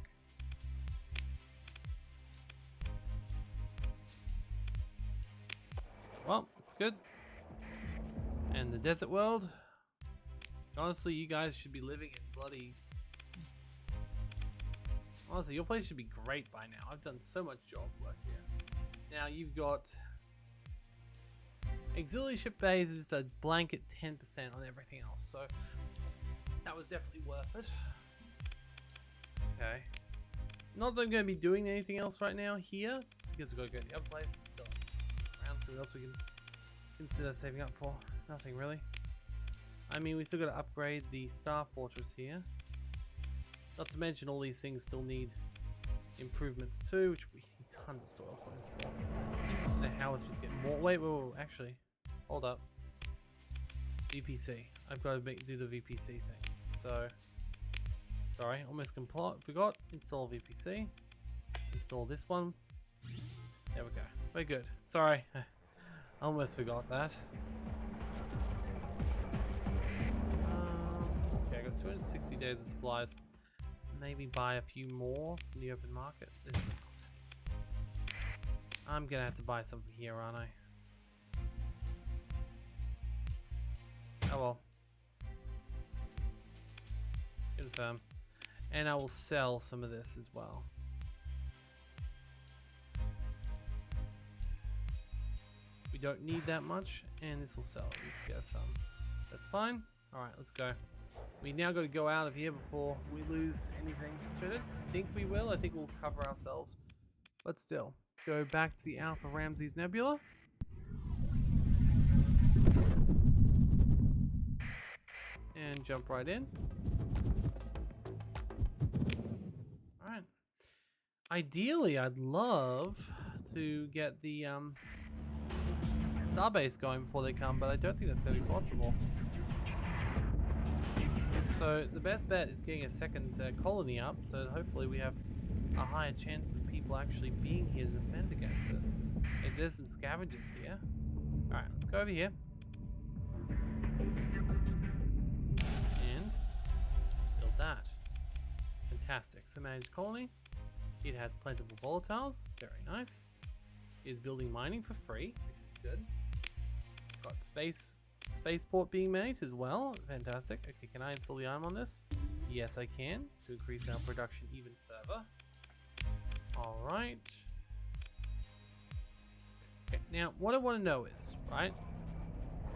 Well, it's good. And the desert world. Honestly, you guys should be living in bloody... Honestly, your place should be great by now. I've done so much job work here. Now you've got... Auxiliary ship bays is a blanket 10% on everything else, so that was definitely worth it. Okay. Not that I'm going to be doing anything else right now here, because we've got to go to the other place, but still, it's around something else we can consider saving up for. Nothing really. I mean, we still got to upgrade the Star Fortress here. Not to mention all these things still need improvements too, which we need tons of soil points for. Now, how is supposed to get more? Wait, whoa, actually. Hold up. VPC. I've got to do the VPC thing. So, sorry, almost forgot. Install VPC. Install this one. There we go. Very good. Sorry, I almost forgot that. Okay, I got 260 days of supplies. Maybe buy a few more from the open market. I'm gonna have to buy some from here, aren't I? Oh well. Confirm. And I will sell some of this as well. We don't need that much, and this will sell. Let's get some. That's fine. Alright, let's go. We now got to go out of here before we lose anything. Which I don't think we will. I think we'll cover ourselves. But still. Let's go back to the Alpha Ramses Nebula. And jump right in. Alright. Ideally, I'd love to get the starbase going before they come, but I don't think that's going to be possible. So the best bet is getting a second colony up, so that hopefully we have a higher chance of people actually being here to defend against it. Hey, there's some scavengers here. Alright, let's go over here. And build that. Fantastic. So managed colony. It has plentiful volatiles. Very nice. It is building mining for free, which is good. Got spaceport being made as well. Fantastic. Okay, can I install the iron on this? Yes, I can, to increase our production even further. Alright. Okay, now what I want to know is, right,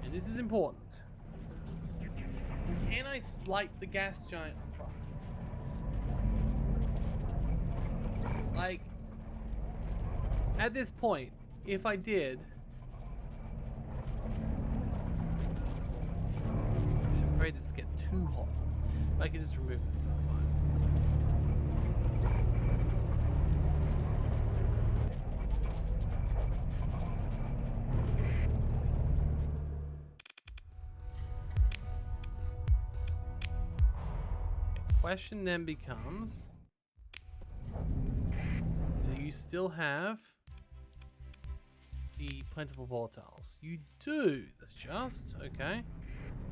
and this is important, can I light the gas giant on fire? Like, At this point, if I did... I'm afraid this get too hot. But I can just remove it, so it's fine. So. Question then becomes, do you still have the plentiful volatiles? You do. That's just okay.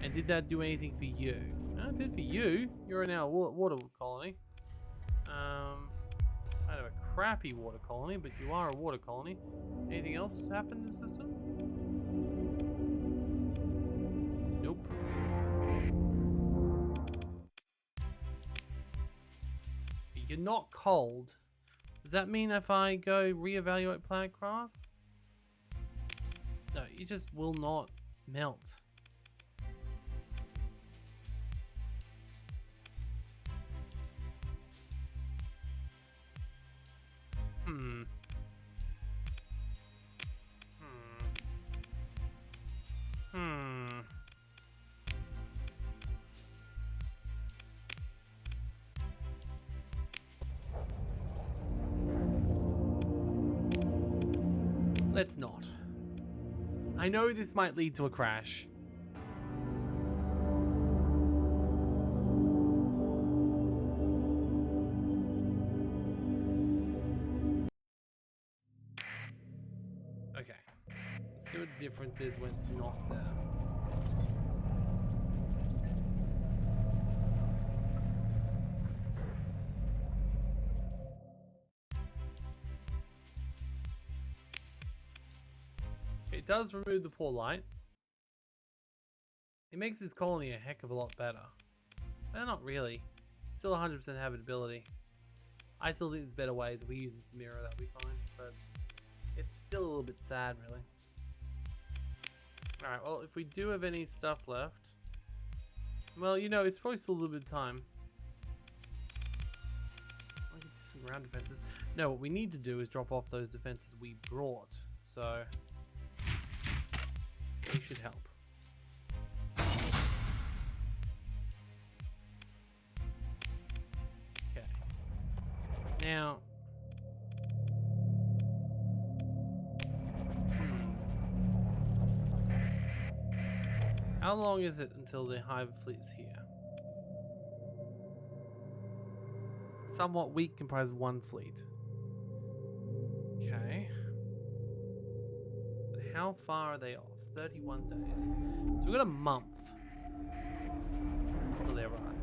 And did that do anything for you? No, it did for you. You're now a water colony. Kind of a crappy water colony, but you are a water colony. Anything else happen in the system? Nope. You're not cold. Does that mean if I go reevaluate plant grass? No, you just will not melt. Let's not. I know this might lead to a crash. Okay. Let's see what the difference is when it's not there. It does remove the poor light. It makes this colony a heck of a lot better. But not really. Still 100% habitability. I still think there's better ways. If we use this mirror, that'll be fine. But it's still a little bit sad, really. Alright, well, if we do have any stuff left... Well, you know, it's probably still a little bit of time. I can do some ground defenses. No, what we need to do is drop off those defenses we brought. So... they should help. Okay. Now... how long is it until the hive fleet's here? Somewhat weak, comprised of one fleet. Okay. But how far are they off? 31 days. So we've got a month until they arrive.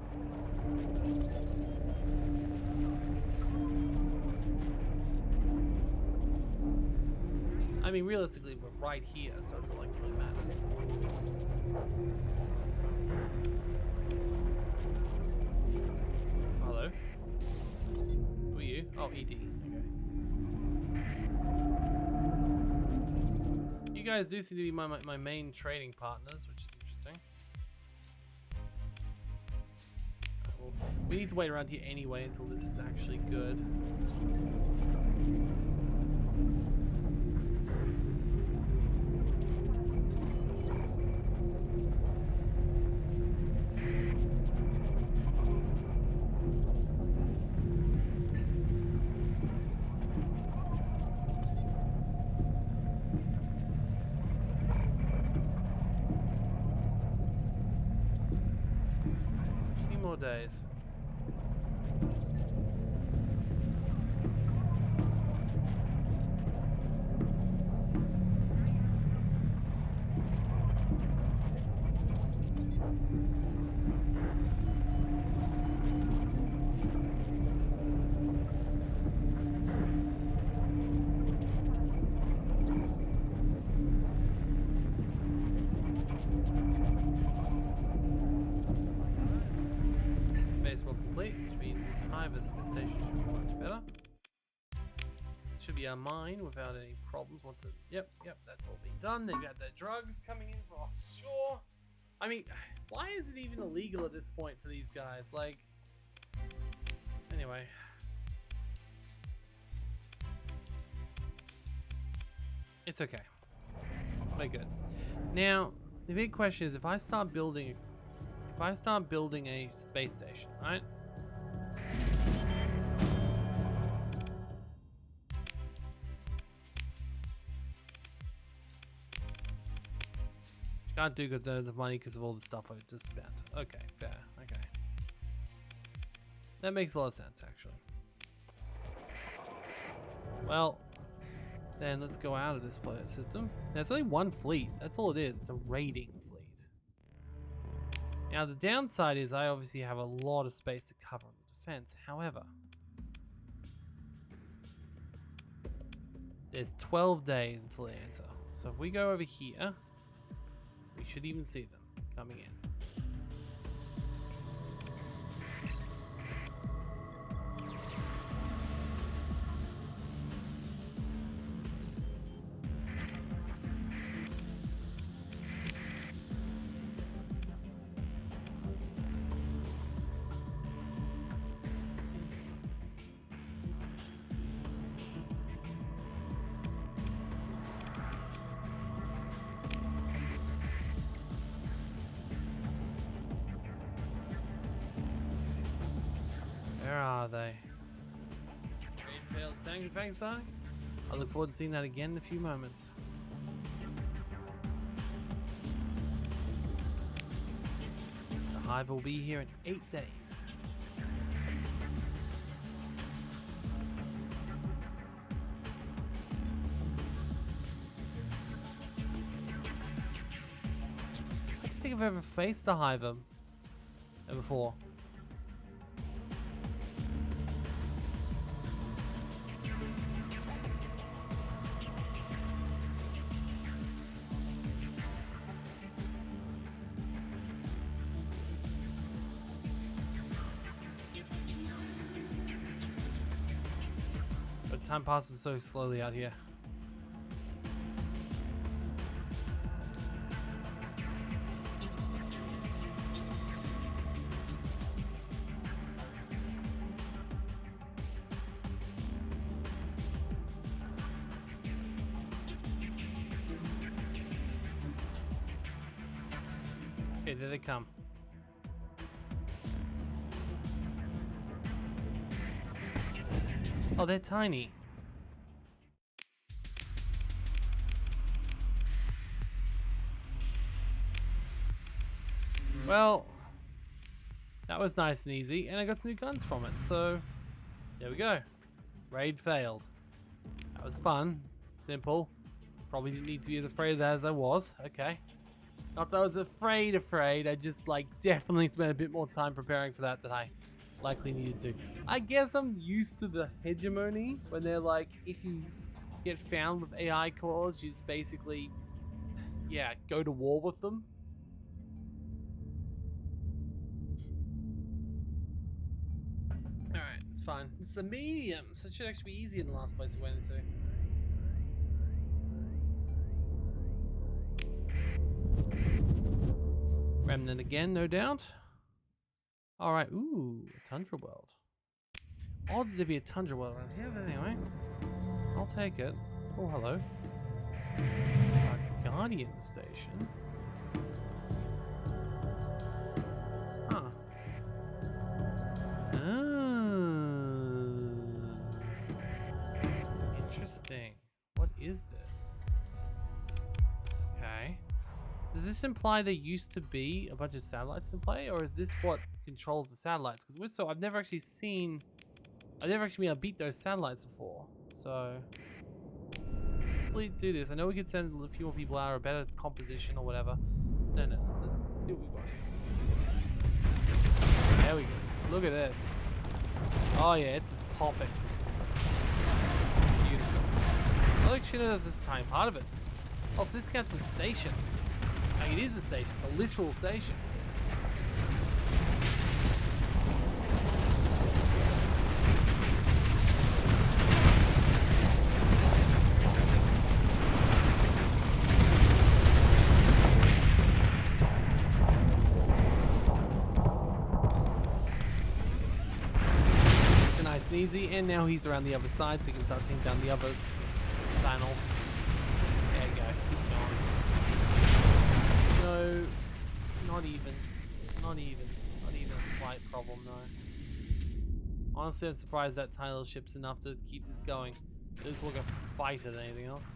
I mean, realistically, we're right here, so it's not like it really matters. Hello? Who are you? Oh, ED. Okay. You guys do seem to be my main trading partners, which is interesting. Right, well, we need to wait around here anyway until this is actually good. Days. This station should be much better. It should be our mine without any problems. Once it, yep, that's all being done. They've got their drugs coming in from offshore. I mean, why is it even illegal at this point for these guys? Like, anyway. It's okay. We're good. Now, the big question is if I start building a space station, right? Can't do because I don't have the money because of all the stuff I just spent. Okay, fair. Okay. That makes a lot of sense, actually. Well, then let's go out of this planet system. Now, it's only one fleet. That's all it is. It's a raiding fleet. Now, the downside is I obviously have a lot of space to cover on the defense. However, there's 12 days until they enter. So if we go over here, we should even see them coming in. Where are they? Raid failed sanctifying sign? I look forward to seeing that again in a few moments. The hive will be here in 8 days. I don't think I've ever faced the hive before. But time passes so slowly out here. Okay, there they come. Oh, they're tiny. Well, that was nice and easy, and I got some new guns from it, so there we go. Raid failed. That was fun. Simple. Probably didn't need to be as afraid of that as I was. Okay. Not that I was afraid. I just definitely spent a bit more time preparing for that than I likely needed to. I guess I'm used to the hegemony when they're like, if you get found with AI cores, you just basically, yeah, go to war with them. Alright, it's fine. It's a medium, so it should actually be easier than the last place we went into. Remnant again, no doubt. Alright, ooh, a tundra world. Odd there be a tundra world around here, but anyway. I'll take it. Oh, hello. A Guardian station. Huh. Interesting. What is this? Okay. Does this imply there used to be a bunch of satellites in play, or is this what controls the satellites? Because I've never actually been able to beat those satellites before. So let's do this. I know we could send a few more people out or a better composition or whatever. No, let's just see what we've got here. There we go. Look at this. Oh yeah, it's just popping. Beautiful. I like shit as this tiny part of it. Oh, so this counts as a station. Like, it is a station. It's a literal station. It's nice and easy, and now he's around the other side, so he can start taking down the other panels. not even a slight problem, no. Honestly, I'm surprised that tiny little ship's enough to keep this going. At least we'll go fighter than anything else.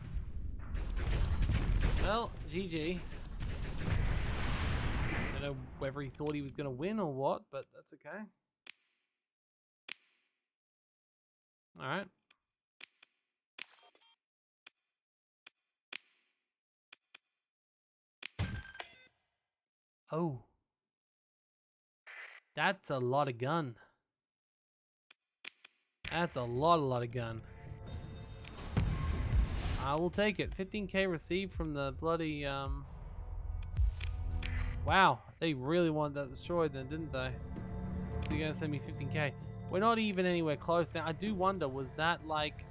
Well, GG. Don't know whether he thought he was gonna win or what, but that's okay. Alright. Oh. That's a lot of gun. That's a lot of gun. I will take it. 15k received from the bloody, Wow, they really wanted that destroyed then, didn't they? They're gonna send me 15k. We're not even anywhere close now. I do wonder, was that like...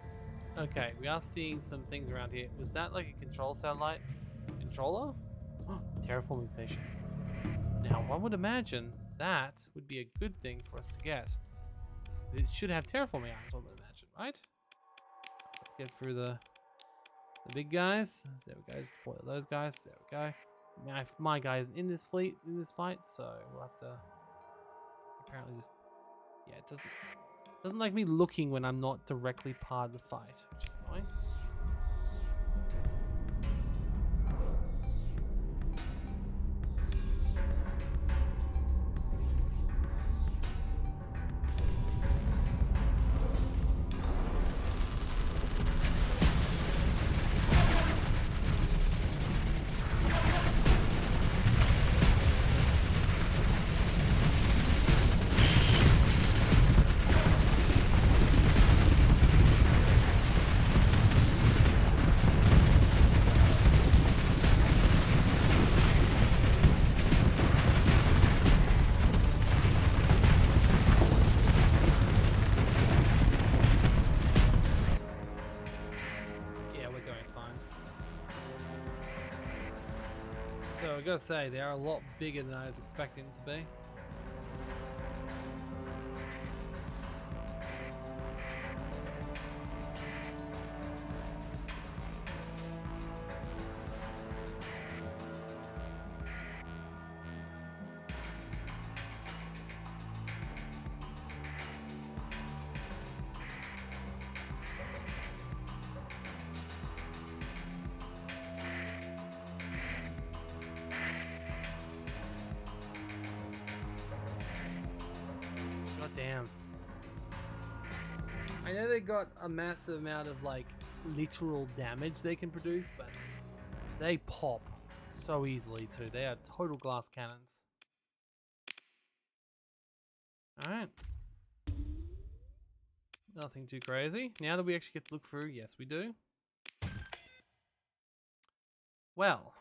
Okay, we are seeing some things around here. Was that like a control satellite? Controller? Terraforming station. Now, one would imagine that would be a good thing for us to get. It should have terraforming items, one would imagine, right? Let's get through the big guys. There we go, spoil those guys. There we go. My guy isn't in this fight, so we'll have to apparently just... Yeah, it doesn't like me looking when I'm not directly part of the fight, which is annoying. So I gotta say, they are a lot bigger than I was expecting them to be. Damn. I know they got a massive amount of like literal damage they can produce, but they pop so easily too. They are total glass cannons. Alright. Nothing too crazy. Now that we actually get to look through, yes we do. Well.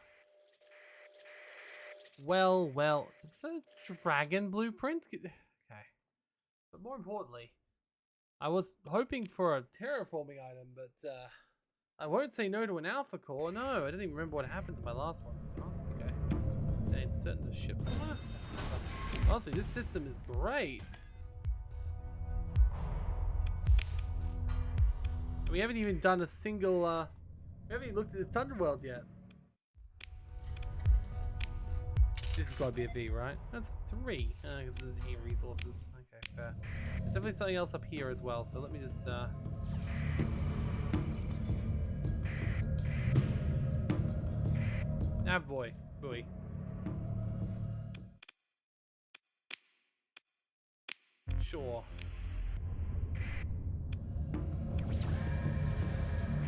Is that a dragon blueprint? Okay. But more importantly, I was hoping for a terraforming item, but I won't say no to an alpha core. No, I didn't even remember what happened to my last one, to be honest. Okay. They insert the ship somewhere. Honestly, this system is great. We haven't even done a single, we haven't even looked at this Thunder World yet. This has got to be a V, right? That's 3, because there's 8 resources. Okay, fair. There's definitely something else up here as well, so let me just, Nav boy. Buoy. Sure.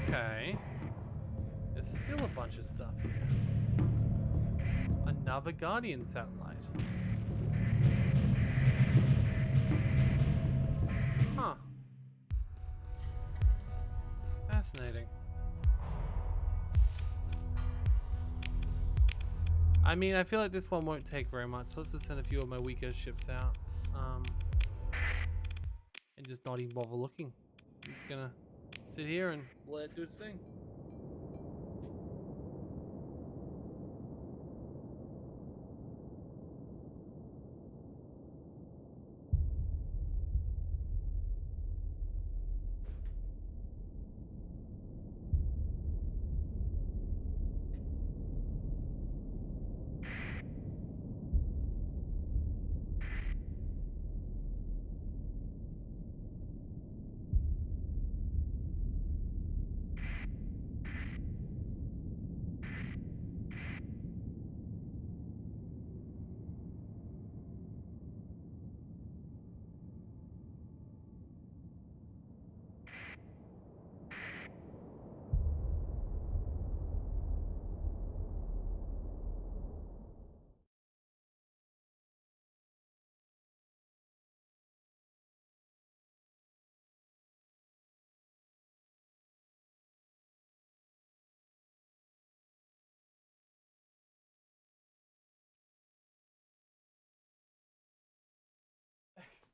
Okay. There's still a bunch of stuff here. Another Guardian satellite. Huh. Fascinating. I mean, I feel like this one won't take very much, so let's just send a few of my weaker ships out. And just not even bother looking. I'm just gonna sit here and let it do its thing.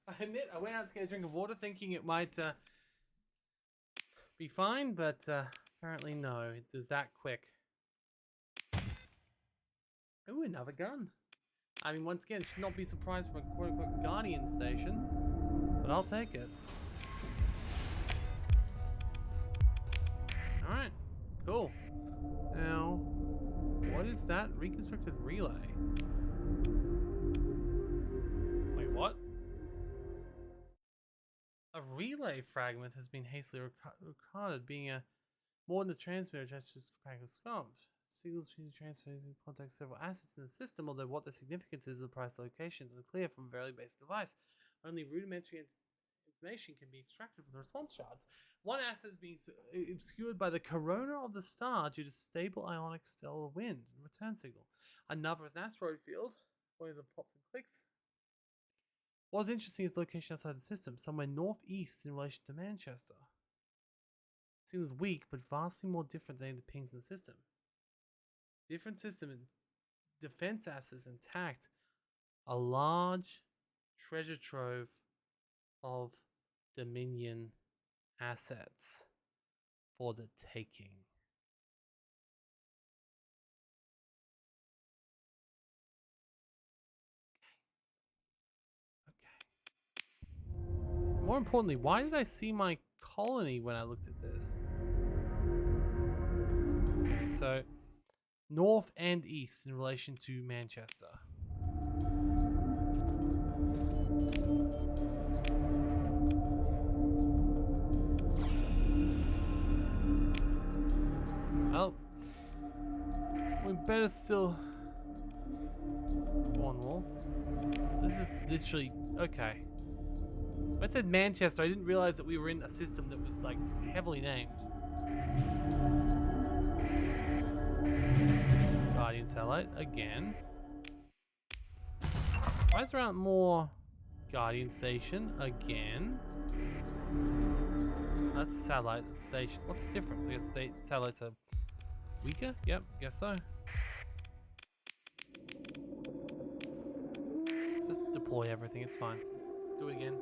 I admit, I went out to get a drink of water thinking it might be fine, but apparently no. It does that quick. Ooh, another gun. I mean, once again, should not be surprised from a quote-unquote Guardian station, but I'll take it. Alright, cool. Now, what is that? Reconstructed relay. Wait, what? A relay fragment has been hastily recorded, being more than a transmitter attached to this compartment. Signals being transferred to contact several assets in the system, although what the significance is of the precise locations is unclear from a very basic device. Only rudimentary information can be extracted from the response shards. One asset is being obscured by the corona of the star due to stable ionic stellar wind and return signal. Another is an asteroid field, pointing to the pops and clicks. What's interesting is the location outside the system, somewhere northeast in relation to Manchester. Signal is weak, but vastly more different than the pings in the system. Different system and defense assets intact. A large treasure trove of Dominion assets for the taking. Okay. More importantly, why did I see my colony when I looked at this? Okay, so north and east in relation to Manchester. Well, we better still go on wall. This is literally okay. When I said Manchester, I didn't realize that we were in a system that was like heavily named. Guardian satellite again. Why is there around more Guardian station again? That's a satellite, that's a station. What's the difference? I guess satellites are weaker? Yep, guess so. Just deploy everything, it's fine. Do it again.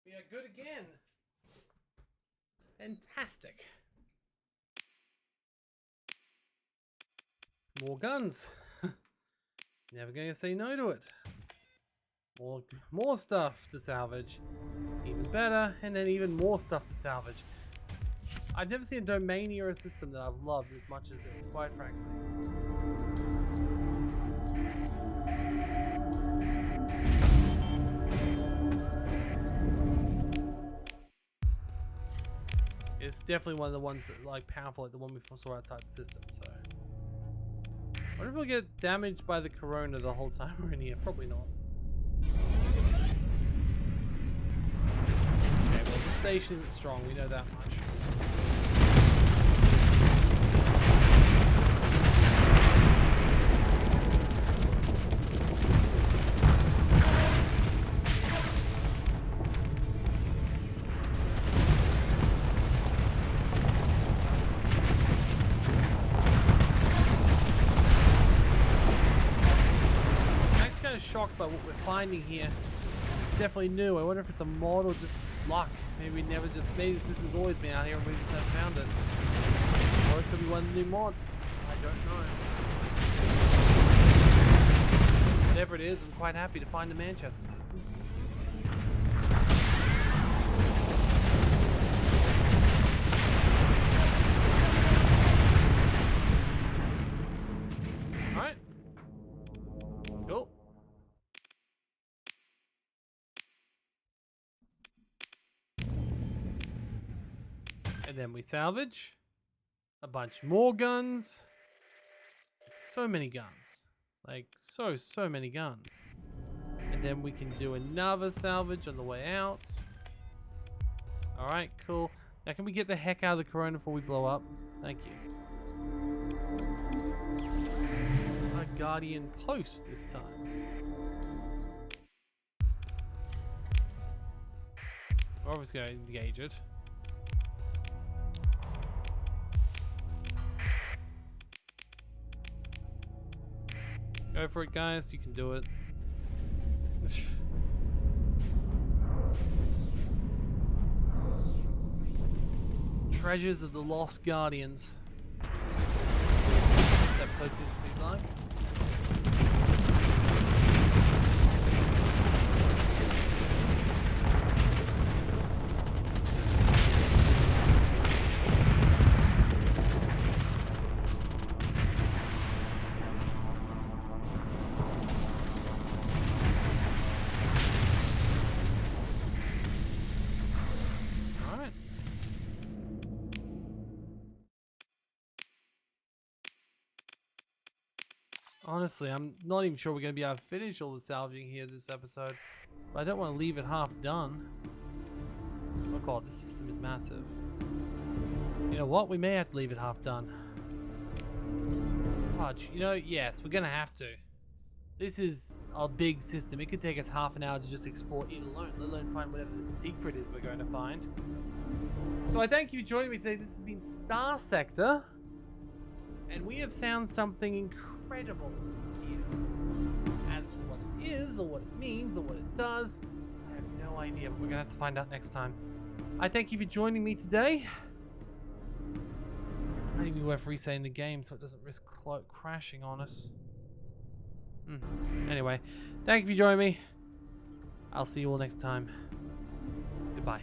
We are good again. Fantastic. More guns. Never going to say no to it. More stuff to salvage. Even better, and then even more stuff to salvage. I've never seen a domain era system that I've loved as much as this, quite frankly. It's definitely one of the ones that like powerful, like the one we saw outside the system. So, I wonder if we'll get damaged by the corona the whole time we're in here. Probably not. Okay, well the station isn't strong. We know that much. Shocked by what we're finding here. definitely new. I wonder if it's a mod or just luck. Maybe maybe the system's always been out here and we just haven't found it. Or it could be one of the new mods. I don't know. Whatever it is, I'm quite happy to find the Manchester system. Alright. Cool. And then we salvage a bunch more guns. So many guns. Like, so many guns. And then we can do another salvage on the way out. Alright, cool. Now can we get the heck out of the corona before we blow up? Thank you. A guardian post this time. We're obviously going to engage it. Go for it, guys. You can do it. Treasures of the Lost Guardians. This episode seems to be like. Honestly, I'm not even sure we're going to be able to finish all the salvaging here this episode. But I don't want to leave it half done. Oh god, this system is massive. You know what? We may have to leave it half done. Fudge. You know, yes, we're going to have to. This is a big system. It could take us half an hour to just explore it alone, let alone find whatever the secret is we're going to find. So I thank you for joining me today. This has been Starsector. And we have found something incredible here. As for what it is, or what it means, or what it does, I have no idea. We're going to have to find out next time. I thank you for joining me today. Might even be worth resetting the game so it doesn't risk crashing on us. Anyway, thank you for joining me. I'll see you all next time. Goodbye.